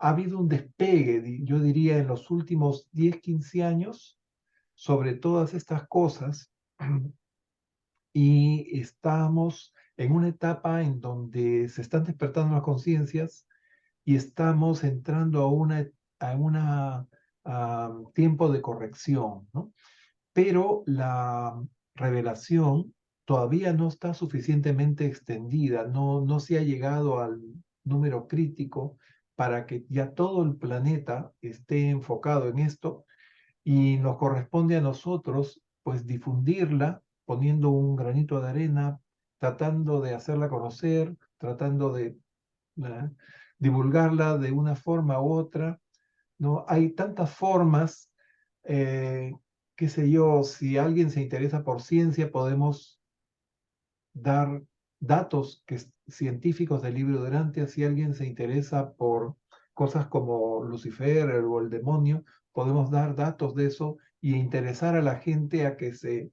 Ha habido un despegue, yo diría, en los últimos 10, 15 años sobre todas estas cosas y estamos en una etapa en donde se están despertando las conciencias y estamos entrando a tiempo de corrección, ¿no? Pero la revelación todavía no está suficientemente extendida, no se ha llegado al número crítico para que ya todo el planeta esté enfocado en esto y nos corresponde a nosotros pues difundirla poniendo un granito de arena, tratando de hacerla conocer, tratando de divulgarla de una forma u otra, ¿no? Hay tantas formas, eh, qué sé yo, si alguien se interesa por ciencia, podemos dar datos científicos del libro de Urantia, si alguien se interesa por cosas como Lucifer o el demonio, podemos dar datos de eso y interesar a la gente a que se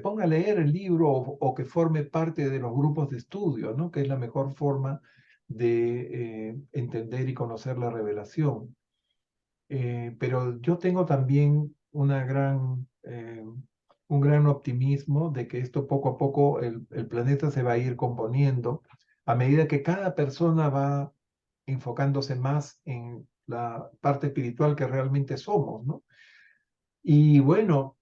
ponga a leer el libro o que forme parte de los grupos de estudio, ¿no? Que es la mejor forma de entender y conocer la revelación. Pero yo tengo también un gran optimismo de que esto poco a poco el planeta se va a ir componiendo a medida que cada persona va enfocándose más en la parte espiritual que realmente somos, ¿no? Y bueno,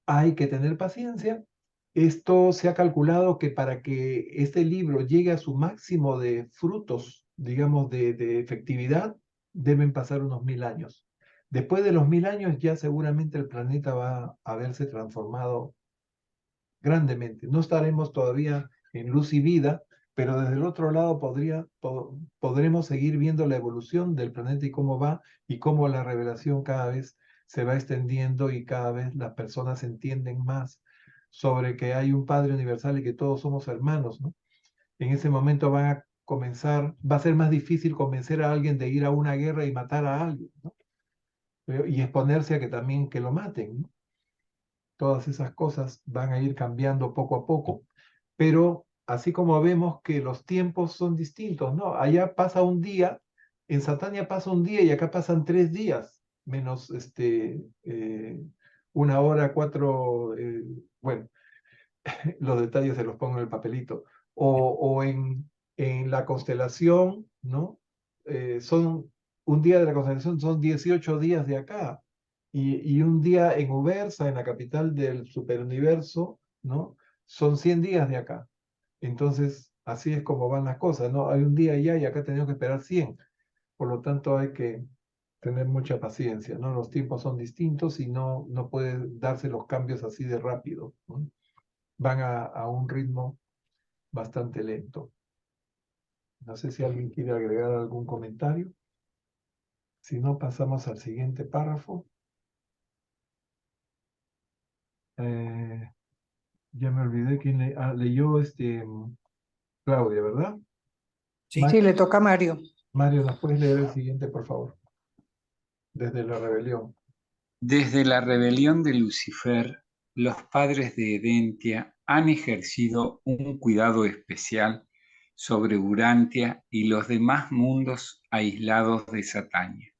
hay que tener paciencia. Esto se ha calculado que para que este libro llegue a su máximo de frutos, digamos, de efectividad, deben pasar unos 1000 años. Después de los 1000 años ya seguramente el planeta va a haberse transformado grandemente. No estaremos todavía en luz y vida, pero desde el otro lado podremos seguir viendo la evolución del planeta y cómo la revelación cada vez se va extendiendo y cada vez las personas entienden más sobre que hay un Padre universal y que todos somos hermanos, ¿no? En ese momento va a ser más difícil convencer a alguien de ir a una guerra y matar a alguien, ¿no? Y exponerse a que también que lo maten, ¿no? Todas esas cosas van a ir cambiando poco a poco, pero así como vemos que los tiempos son distintos, ¿no? Allá pasa un día, en Satania pasa un día y acá pasan 3 días, menos 1 hora, 4, bueno, los detalles se los pongo en el papelito. O en la constelación, ¿no? Un día de la constelación son 18 días de acá. Y un día en Ubersa, en la capital del superuniverso, ¿no? Son 100 días de acá. Entonces, así es como van las cosas, ¿no? Hay un día allá y acá tenemos que esperar 100. Por lo tanto, hay que tener mucha paciencia, ¿no? Los tiempos son distintos y no pueden darse los cambios así de rápido, ¿no? Van a un ritmo bastante lento. No sé si alguien quiere agregar algún comentario. Si no, pasamos al siguiente párrafo. Ya me olvidé quién leyó Claudia, ¿verdad? Sí. Sí, le toca a Mario. Mario, ¿nos puedes leer el siguiente, por favor? Desde la rebelión. Desde la rebelión de Lucifer, los padres de Edentia han ejercido un cuidado especial sobre Urantia y los demás mundos aislados de Satania.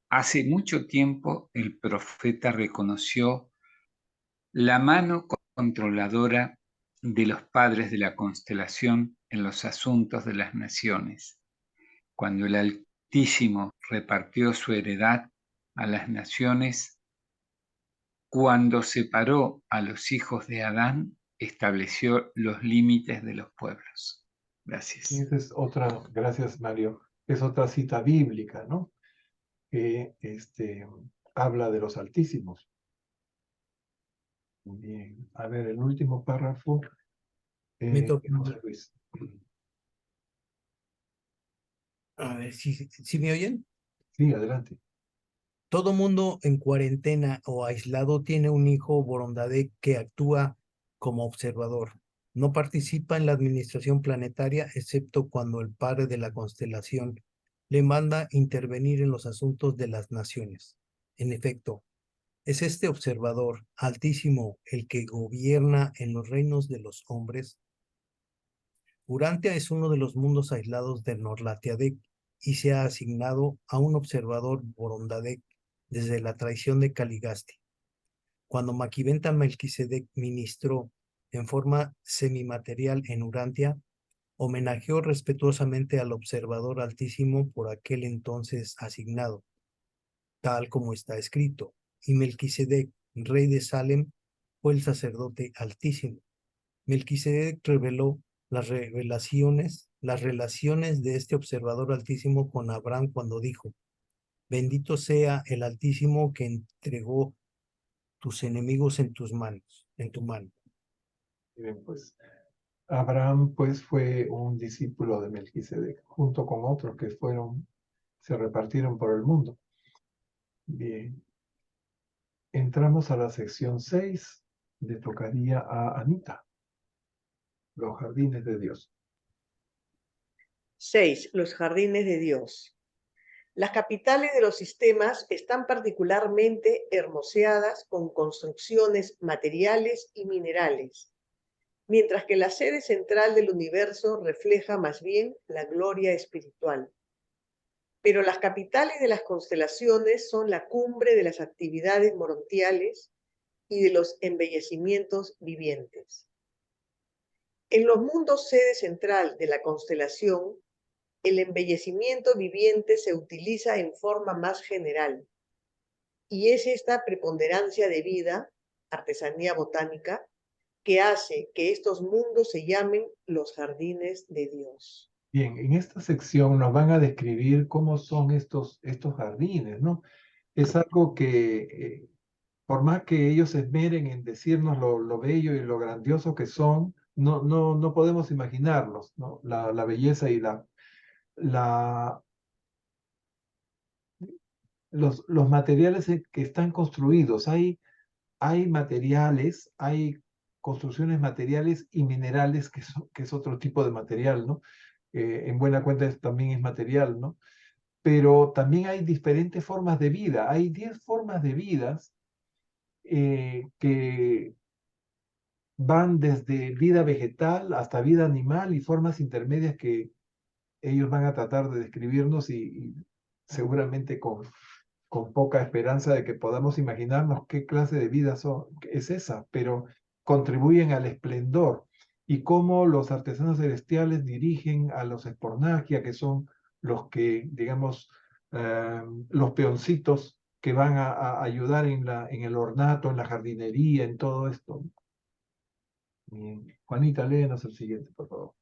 Hace mucho tiempo el profeta reconoció la mano controladora de los padres de la constelación en los asuntos de las naciones. Cuando el Altísimo repartió su heredad a las naciones, cuando separó a los hijos de Adán, estableció los límites de los pueblos. Gracias. Esa es otra, gracias Mario, es otra cita bíblica, ¿no? Que habla de los altísimos. Bien, a ver, el último párrafo. Me toca. José Luis. A ver, si me oyen. Sí, adelante. Todo mundo en cuarentena o aislado tiene un hijo Borondadec que actúa como observador. No participa en la administración planetaria excepto cuando el padre de la constelación le manda intervenir en los asuntos de las naciones. En efecto, es este observador altísimo el que gobierna en los reinos de los hombres. Urantia es uno de los mundos aislados de Norlatiadec y se ha asignado a un observador Borondadec desde la traición de Caligasti. Cuando Maquiventa Melquisedec ministró en forma semimaterial en Urantia, homenajeó respetuosamente al observador altísimo por aquel entonces asignado, tal como está escrito, y Melquisedec, rey de Salem, fue el sacerdote altísimo. Melquisedec reveló las relaciones de este observador altísimo con Abraham cuando dijo: bendito sea el Altísimo que entregó tus enemigos en tu mano. Bien, pues Abraham pues fue un discípulo de Melquisedec, junto con otros que se repartieron por el mundo. Bien, entramos a la sección 6, le tocaría a Anita, los jardines de Dios. 6. Los jardines de Dios. Las capitales de los sistemas están particularmente hermoseadas con construcciones materiales y minerales, mientras que la sede central del universo refleja más bien la gloria espiritual. Pero las capitales de las constelaciones son la cumbre de las actividades morontiales y de los embellecimientos vivientes. En los mundos sede central de la constelación, el embellecimiento viviente se utiliza en forma más general, y es esta preponderancia de vida, artesanía botánica, que hace que estos mundos se llamen los jardines de Dios. Bien, en esta sección nos van a describir cómo son estos jardines, ¿no? Es algo que, por más que ellos se esmeren en decirnos lo bello y lo grandioso que son, no podemos imaginarlos, ¿no? La belleza y los materiales que están construidos. Hay materiales, hay construcciones materiales y minerales, que es otro tipo de material, ¿no? En buena cuenta también es material, ¿no? Pero también hay diferentes formas de vida. Hay 10 formas de vidas que van desde vida vegetal hasta vida animal y formas intermedias que ellos van a tratar de describirnos y seguramente con poca esperanza de que podamos imaginarnos qué clase de vida es esa, pero contribuyen al esplendor y cómo los artesanos celestiales dirigen a los espornagia, que son los que, digamos, los peoncitos que van a ayudar en el ornato, en la jardinería, en todo esto. Juanita, léenos el siguiente, por favor.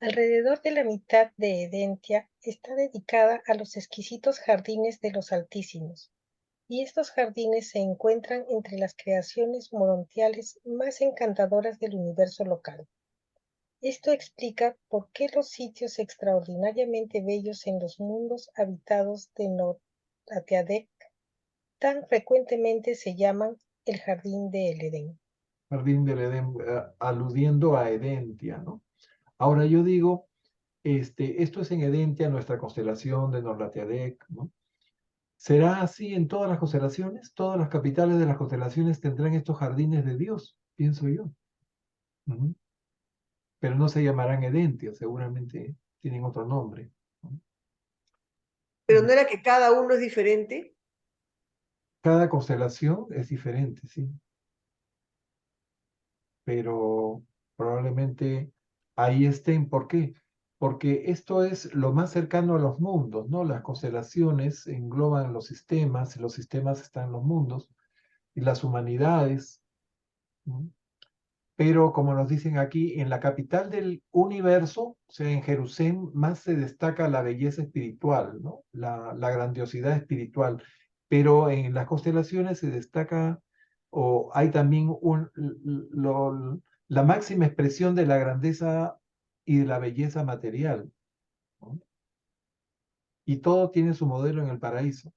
Alrededor de la mitad de Edentia está dedicada a los exquisitos jardines de los Altísimos, y estos jardines se encuentran entre las creaciones morontiales más encantadoras del universo local. Esto explica por qué los sitios extraordinariamente bellos en los mundos habitados de Norateadec tan frecuentemente se llaman el Jardín del Edén. Jardín del Edén, aludiendo a Edentia, ¿no? Ahora yo digo, esto es en Edentia, nuestra constelación de Norlateadec, ¿no? ¿Será así en todas las constelaciones? ¿Todas las capitales de las constelaciones tendrán estos jardines de Dios? Pienso yo. Pero no se llamarán Edentia, seguramente tienen otro nombre, ¿no? Pero no era que cada uno es diferente. Cada constelación es diferente, sí. Pero probablemente ahí estén. ¿Por qué? Porque esto es lo más cercano a los mundos, ¿no? Las constelaciones engloban los sistemas, y los sistemas están en los mundos, y las humanidades, ¿no? Pero como nos dicen aquí, en la capital del universo, o sea, en Jerusalén, más se destaca la belleza espiritual, ¿no? La grandiosidad espiritual. Pero en las constelaciones se destaca, o hay también la máxima expresión de la grandeza y de la belleza material, ¿no? Y todo tiene su modelo en el paraíso,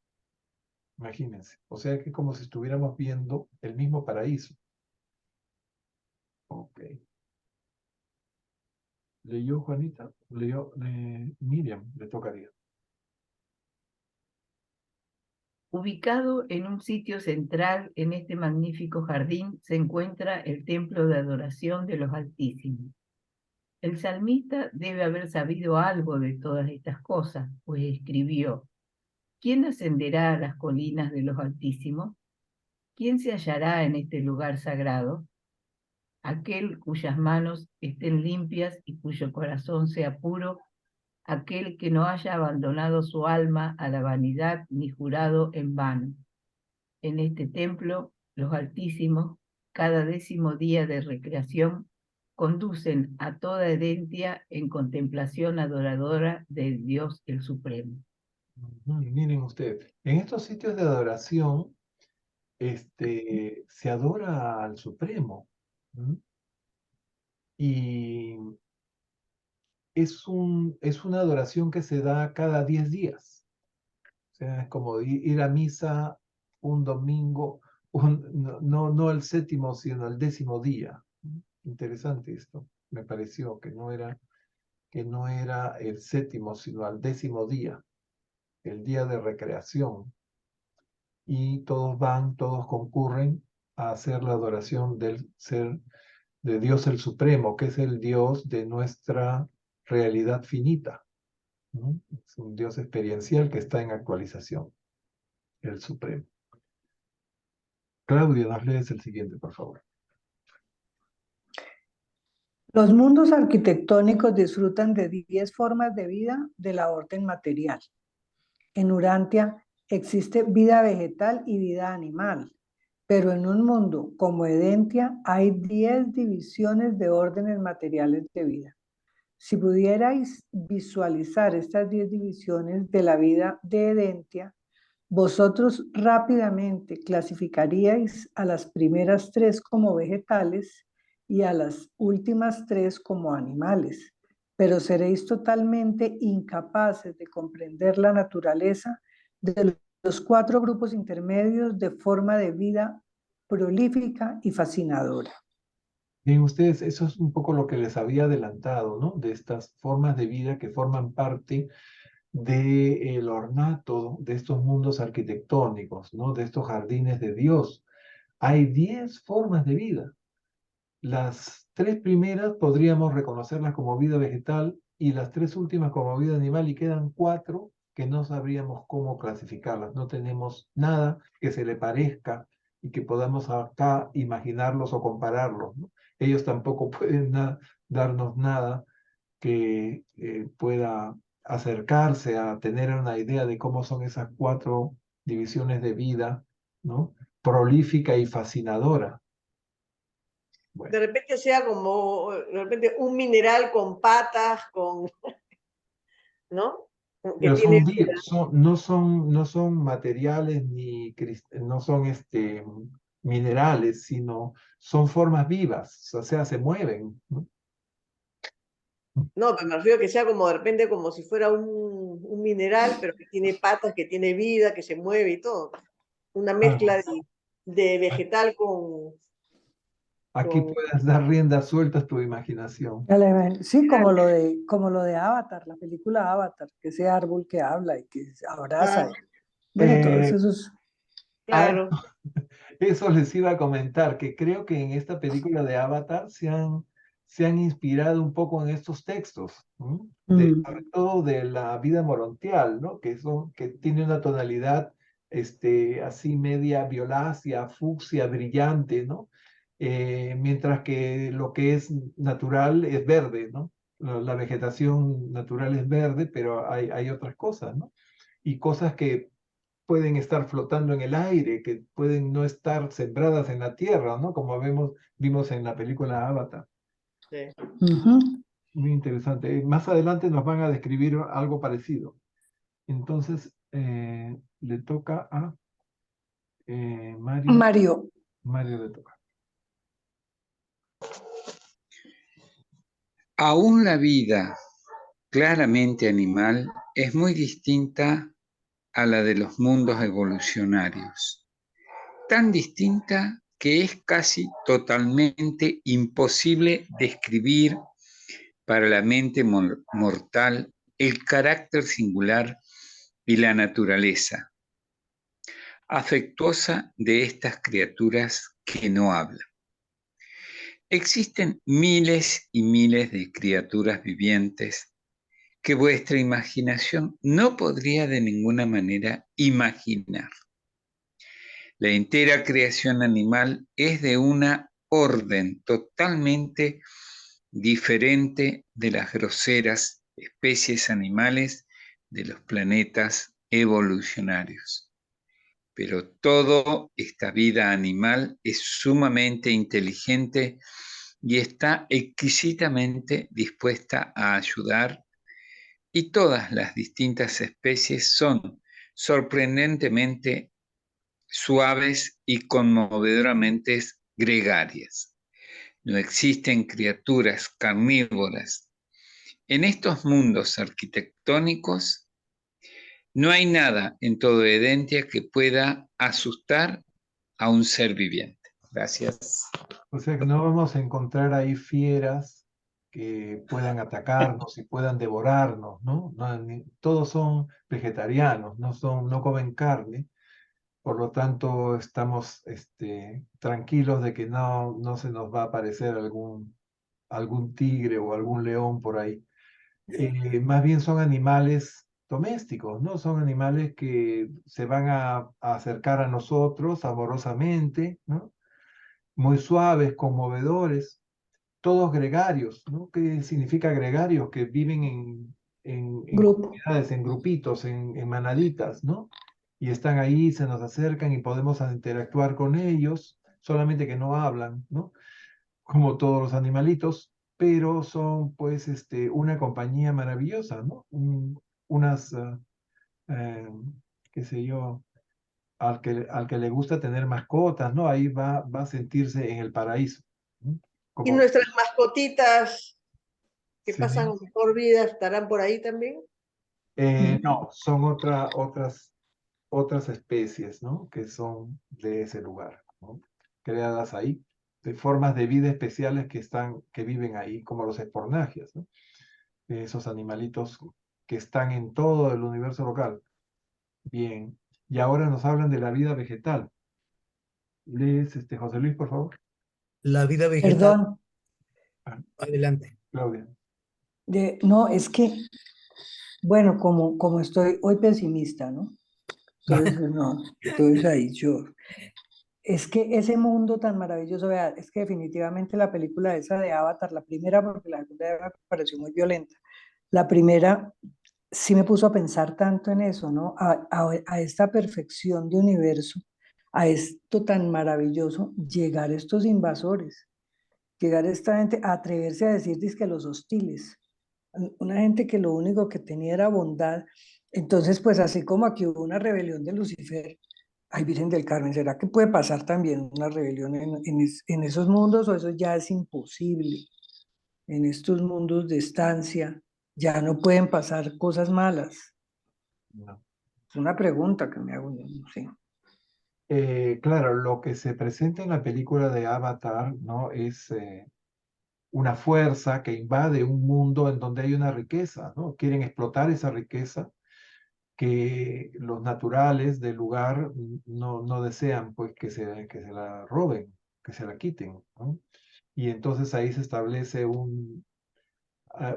imagínense. O sea que es como si estuviéramos viendo el mismo paraíso. Ok. ¿Leyó Juanita? ¿Leyó Miriam? Le tocaría. Ubicado en un sitio central en este magnífico jardín se encuentra el templo de adoración de los Altísimos. El salmista debe haber sabido algo de todas estas cosas, pues escribió: ¿quién ascenderá a las colinas de los Altísimos? ¿Quién se hallará en este lugar sagrado? Aquel cuyas manos estén limpias y cuyo corazón sea puro, aquel que no haya abandonado su alma a la vanidad ni jurado en vano. En este templo, los Altísimos, cada 10º día de recreación, conducen a toda Edentia en contemplación adoradora del Dios el Supremo. Miren ustedes, en estos sitios de adoración, se adora al Supremo. Y es una adoración que se da cada 10 días. O sea, es como ir a misa un domingo, no el 7º, sino el 10º día. Interesante esto. Me pareció que no era el 7º, sino al 10º día, el día de recreación. Y todos concurren a hacer la adoración del ser de Dios el Supremo, que es el Dios de nuestra realidad finita, ¿no? Es un Dios experiencial que está en actualización, el Supremo. Claudia, nos lees el siguiente, por favor. Los mundos arquitectónicos disfrutan de 10 formas de vida de la orden material. En Urantia existe vida vegetal y vida animal, pero en un mundo como Edentia hay 10 divisiones de órdenes materiales de vida. Si pudierais visualizar estas 10 divisiones de la vida de Edentia, Vosotros rápidamente clasificaríais a las primeras tres como vegetales y a las últimas tres como animales, pero seréis totalmente incapaces de comprender la naturaleza de los cuatro grupos intermedios de forma de vida prolífica y fascinadora. Bien, ustedes, eso es un poco lo que les había adelantado, ¿no? De estas formas de vida que forman parte del ornato de estos mundos arquitectónicos, ¿no? De estos jardines de Dios. Hay 10 formas de vida. Las tres primeras podríamos reconocerlas como vida vegetal y las tres últimas como vida animal y quedan 4 que no sabríamos cómo clasificarlas. No tenemos nada que se le parezca y que podamos acá imaginarlos o compararlos, ¿no? Ellos tampoco pueden darnos nada que pueda acercarse a tener una idea de cómo son esas 4 divisiones de vida, ¿no? Prolífica y fascinadora. Bueno. De repente sea como, de repente un mineral con patas, ¿no? Que Pero tiene no son materiales ni no son minerales, sino son formas vivas, o sea, se mueven, ¿no? No, pero me refiero a que sea como de repente como si fuera un mineral, pero que tiene patas, que tiene vida, que se mueve y todo. Una mezcla Ah, de vegetal aquí con... puedes dar rienda suelta a tu imaginación. Sí, como lo de Avatar, la película Avatar, que ese árbol que habla y que se abraza. Ah, Bueno, todos Eh, esos. a claro. eso les iba a comentar, que creo que en esta película de Avatar se han inspirado un poco en estos textos, ¿no? Sobre todo de la vida morontial, ¿no? Que tiene una tonalidad así media violácea, fucsia, brillante, ¿no? Mientras que lo que es natural es verde, ¿no? La vegetación natural es verde, pero hay otras cosas, ¿no? Y cosas que pueden estar flotando en el aire, que pueden no estar sembradas en la tierra, ¿no? Como vimos en la película Avatar. Sí. Muy interesante. Más adelante nos van a describir algo parecido. Entonces, le toca a Mario. Mario. Mario le toca. Aún la vida claramente animal es muy distinta a la de los mundos evolucionarios, tan distinta que es casi totalmente imposible describir para la mente mortal el carácter singular y la naturaleza afectuosa de estas criaturas que no hablan. Existen miles y miles de criaturas vivientes que vuestra imaginación no podría de ninguna manera imaginar. La entera creación animal es de una orden totalmente diferente de las groseras especies animales de los planetas evolucionarios. Pero toda esta vida animal es sumamente inteligente y está exquisitamente dispuesta a ayudar, y todas las distintas especies son sorprendentemente suaves y conmovedoramente gregarias. No existen criaturas carnívoras. En estos mundos arquitectónicos no hay nada en todo Edentia que pueda asustar a un ser viviente. Gracias. O sea que no vamos a encontrar ahí fieras que puedan atacarnos y puedan devorarnos, ¿no? Todos son vegetarianos, no comen carne. Por lo tanto, estamos tranquilos de que no se nos va a aparecer algún tigre o algún león por ahí. Más bien son animales domésticos, ¿no? Son animales que se van a acercar a nosotros amorosamente, ¿no? Muy suaves, conmovedores, todos gregarios, ¿no? ¿Qué significa gregarios? Que viven en Grupo. comunidades, en grupitos, en manaditas, ¿no? Y están ahí, se nos acercan y podemos interactuar con ellos, solamente que no hablan, ¿no? Como todos los animalitos, pero son pues una compañía maravillosa, ¿no? Unas, eh, qué sé yo, al que le gusta tener mascotas, ¿no? Ahí va a sentirse en el paraíso. ¿No? Y Como, nuestras mascotitas que sí. pasan mejor vida estarán por ahí también. No, son otras especies, ¿no? Que son de ese lugar, ¿no? Creadas ahí, de formas de vida especiales que viven ahí, como los espornagias, ¿no? Esos animalitos que están en todo el universo local. Bien. Y ahora nos hablan de la vida vegetal. Lees, José Luis, por favor. La vida vegetal, Perdón, Ah, adelante. Claudia. no, es que, bueno, como estoy hoy pesimista, ¿no? Entonces, no, entonces ahí yo, es que ese mundo tan maravilloso, vea, es que definitivamente la película esa de Avatar, la primera, porque la segunda me pareció muy violenta, la primera sí me puso a pensar tanto en eso, ¿no? A esta perfección de universo, a esto tan maravilloso, llegar estos invasores, llegar esta gente a atreverse a decir que los hostiles, una gente que lo único que tenía era bondad. Entonces, pues así como aquí hubo una rebelión de Lucifer, ay, Virgen del Carmen, ¿será que puede pasar también una rebelión en esos mundos o eso ya es imposible? En estos mundos de estancia ya no pueden pasar cosas malas. No. Es una pregunta que me hago, no sé. Claro, lo que se presenta en la película de Avatar, ¿no? Es una fuerza que invade un mundo en donde hay una riqueza, ¿no? Quieren explotar esa riqueza que los naturales del lugar no desean, pues, que se la roben, que se la quiten, ¿no? Y entonces ahí se establece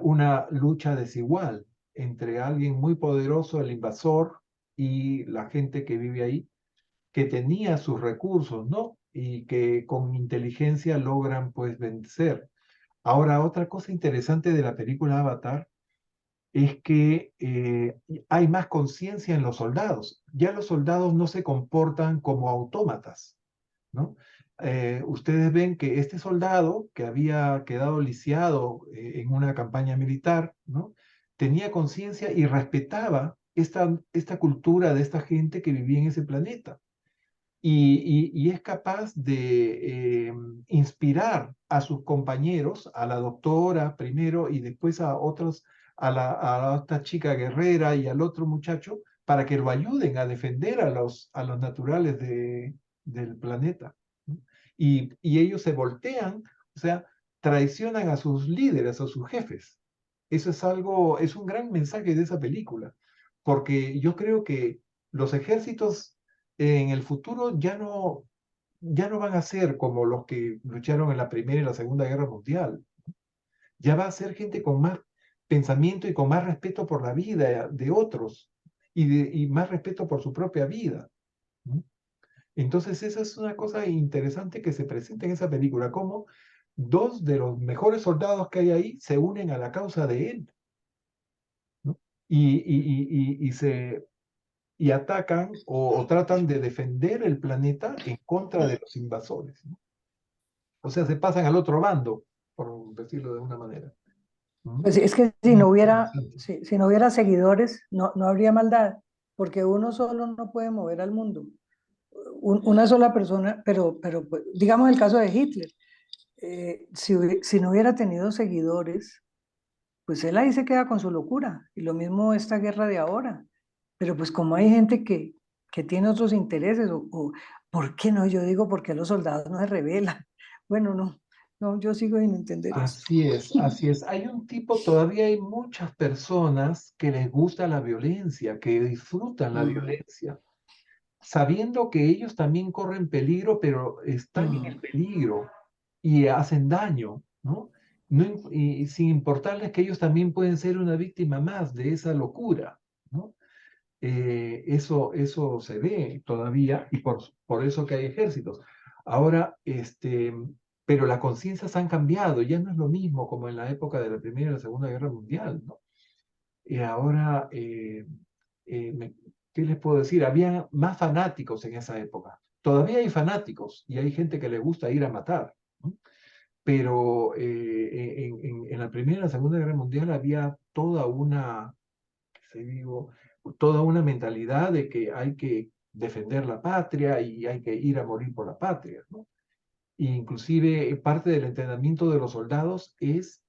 una lucha desigual entre alguien muy poderoso, el invasor, y la gente que vive ahí, que tenía sus recursos, ¿no? Y que con inteligencia logran, pues, vencer. Ahora, otra cosa interesante de la película Avatar es que hay más conciencia en los soldados. Ya los soldados no se comportan como autómatas, ¿no? Ustedes ven que este soldado que había quedado lisiado en una campaña militar, ¿no? Tenía conciencia y respetaba esta cultura de esta gente que vivía en ese planeta. Y es capaz de inspirar a sus compañeros, a la doctora primero y después a otros, a esta chica guerrera y al otro muchacho, para que lo ayuden a defender a los naturales del planeta. ¿No? Y ellos se voltean, o sea, traicionan a sus líderes, a sus jefes. Eso es algo, es un gran mensaje de esa película, porque yo creo que los ejércitos en el futuro ya no van a ser como los que lucharon en la Primera y la Segunda Guerra Mundial. Ya va a ser gente con más pensamiento y con más respeto por la vida de otros y más respeto por su propia vida. ¿No? Entonces, esa es una cosa interesante que se presenta en esa película, como dos de los mejores soldados que hay ahí se unen a la causa de él, ¿no? Y atacan o tratan de defender el planeta en contra de los invasores, ¿no? O sea, se pasan al otro bando, por decirlo de una manera. ¿Mm? Pues es que Muy interesante. si no hubiera seguidores, no habría maldad, porque uno solo no puede mover al mundo. Una sola persona, pero pues, digamos el caso de Hitler, si no hubiera tenido seguidores, pues él ahí se queda con su locura. Y lo mismo esta guerra de ahora. Pero pues como hay gente que tiene otros intereses, o ¿por qué no? Yo digo, ¿por qué los soldados no se rebelan? Bueno, no, yo sigo sin entender esto. Así es, así es. Hay un tipo, todavía hay muchas personas que les gusta la violencia, que disfrutan la Mm, violencia, sabiendo que ellos también corren peligro, pero están en el mm. peligro y hacen daño, ¿no? Y sin importarles que ellos también pueden ser una víctima más de esa locura, ¿no? Eso se ve todavía y por eso que hay ejércitos. Ahora, pero las conciencias han cambiado, ya no es lo mismo como en la época de la Primera y la Segunda Guerra Mundial, ¿no? Y ahora, ¿qué les puedo decir? Había más fanáticos en esa época. Todavía hay fanáticos y hay gente que le gusta ir a matar, ¿no? Pero en la Primera y la Segunda Guerra Mundial había toda una, qué sé digo, toda una mentalidad de que hay que defender la patria y hay que ir a morir por la patria, ¿no? E inclusive parte del entrenamiento de los soldados es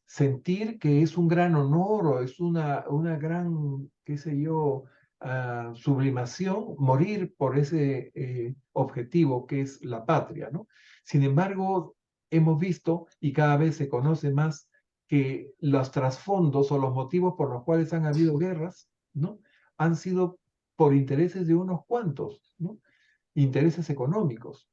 sentir que es un gran honor o es una gran, qué sé yo, sublimación morir por ese objetivo que es la patria, ¿no? Sin embargo, hemos visto y cada vez se conoce más que los trasfondos o los motivos por los cuales han habido guerras, ¿no? Han sido por intereses de unos cuantos, ¿no? Intereses económicos.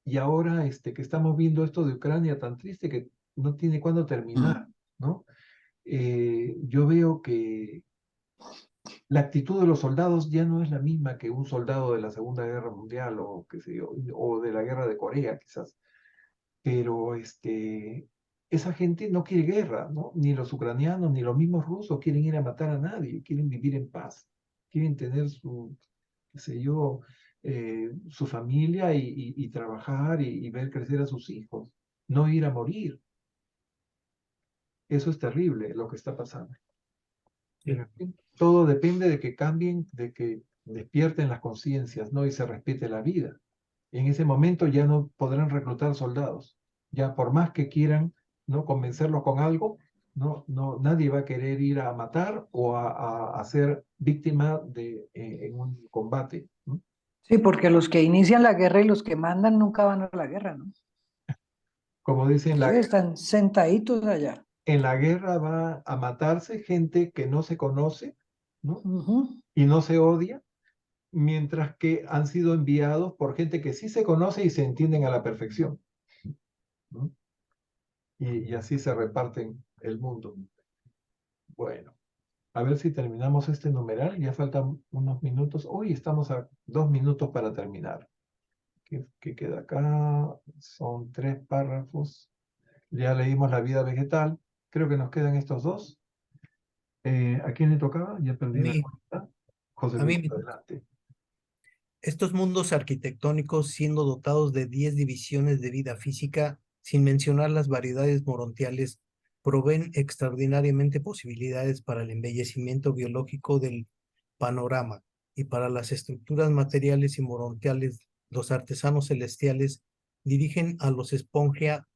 Y ahora que estamos viendo esto de Ucrania tan triste que no tiene cuándo terminar, ¿no? Yo veo que la actitud de los soldados ya no es la misma que un soldado de la Segunda Guerra Mundial o qué sé yo, o de la Guerra de Corea quizás, pero esa gente no quiere guerra, ¿no? Ni los ucranianos ni los mismos rusos quieren ir a matar a nadie, quieren vivir en paz, quieren tener su, qué sé yo, su familia y trabajar y ver crecer a sus hijos, no ir a morir. Eso es terrible lo que está pasando. Pero, en fin, todo depende de que cambien, de que despierten las conciencias, ¿no? Y se respete la vida. En ese momento ya no podrán reclutar soldados. Ya por más que quieran, ¿no? Convencerlos con algo, nadie va a querer ir a matar o a ser víctima en un combate, ¿no? Sí, porque los que inician la guerra y los que mandan nunca van a la guerra, ¿no? Como dicen, Ellos están sentaditos allá. en la guerra va a matarse gente que no se conoce, ¿no? Ujú. Y no se odia, mientras que han sido enviados por gente que sí se conoce y se entienden a la perfección, ¿no? Y así se reparten el mundo. Bueno, a ver si terminamos este numeral. Ya faltan unos minutos. Hoy estamos a 2 minutos para terminar. ¿Qué queda acá? Son 3 párrafos. Ya leímos la vida vegetal. Creo que nos quedan estos dos. ¿A quién le tocaba? Ya perdí la cuenta. José A mí Luis, me- adelante. Estos mundos arquitectónicos, siendo dotados de 10 divisiones de vida física, sin mencionar las variedades morontiales, proveen extraordinariamente posibilidades para el embellecimiento biológico del panorama y para las estructuras materiales y morontiales. Los artesanos celestiales dirigen a los espongia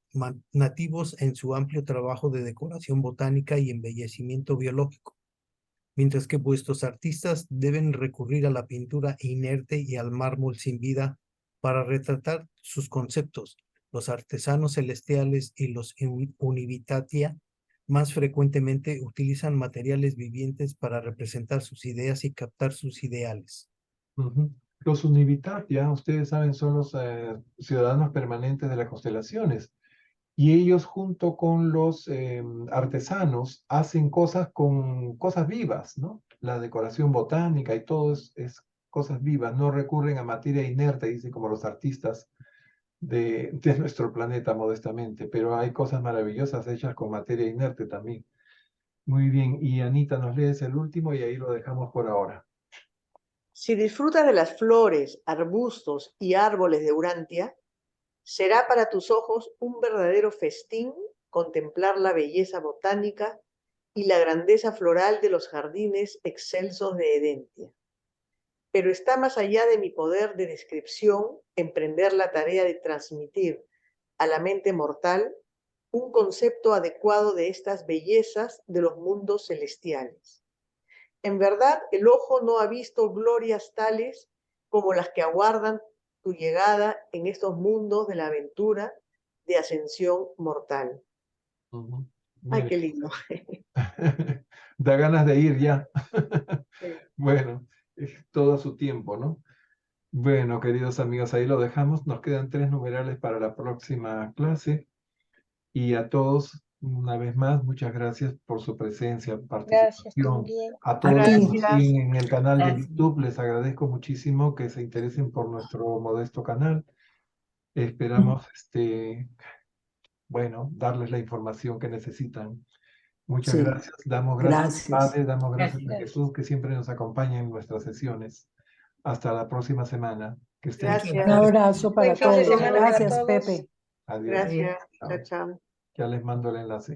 nativos en su amplio trabajo de decoración botánica y embellecimiento biológico, mientras que vuestros artistas deben recurrir a la pintura inerte y al mármol sin vida para retratar sus conceptos. Los artesanos celestiales y los univitatia más frecuentemente utilizan materiales vivientes para representar sus ideas y captar sus ideales. Los Univitat, ya ustedes saben, son los ciudadanos permanentes de las constelaciones. Y ellos junto con los artesanos hacen cosas con cosas vivas, ¿no? La decoración botánica y todo es cosas vivas, no recurren a materia inerte, dicen como los artistas de nuestro planeta modestamente, pero hay cosas maravillosas hechas con materia inerte también. Muy bien, y Anita, nos lees el último y ahí lo dejamos por ahora. Si disfrutas de las flores, arbustos y árboles de Urantia, será para tus ojos un verdadero festín contemplar la belleza botánica y la grandeza floral de los jardines excelsos de Edentia. Pero está más allá de mi poder de descripción emprender la tarea de transmitir a la mente mortal un concepto adecuado de estas bellezas de los mundos celestiales. En verdad, el ojo no ha visto glorias tales como las que aguardan tu llegada en estos mundos de la aventura de ascensión mortal. Ay, qué lindo. Da ganas de ir ya. Sí. Bueno, es todo a su tiempo, ¿no? Bueno, queridos amigos, ahí lo dejamos. Nos quedan 3 numerales para la próxima clase. Y a todos, una vez más, muchas gracias por su presencia, Gracias participación. también. A todos los que nos Gracias. siguen en el canal de Gracias. YouTube, les agradezco muchísimo que se interesen por nuestro modesto canal. Esperamos, bueno, darles la información que necesitan. Muchas Sí, gracias. Damos gracias al gracias. Padre, damos gracias a Gracias. Jesús, que siempre nos acompaña en nuestras sesiones. Hasta la próxima semana. Que estén Gracias. Un abrazo para Buen fin de todos. semana para Gracias, todos. Pepe. Adiós. Gracias. Chao. Chao, chao. Ya les mando el enlace.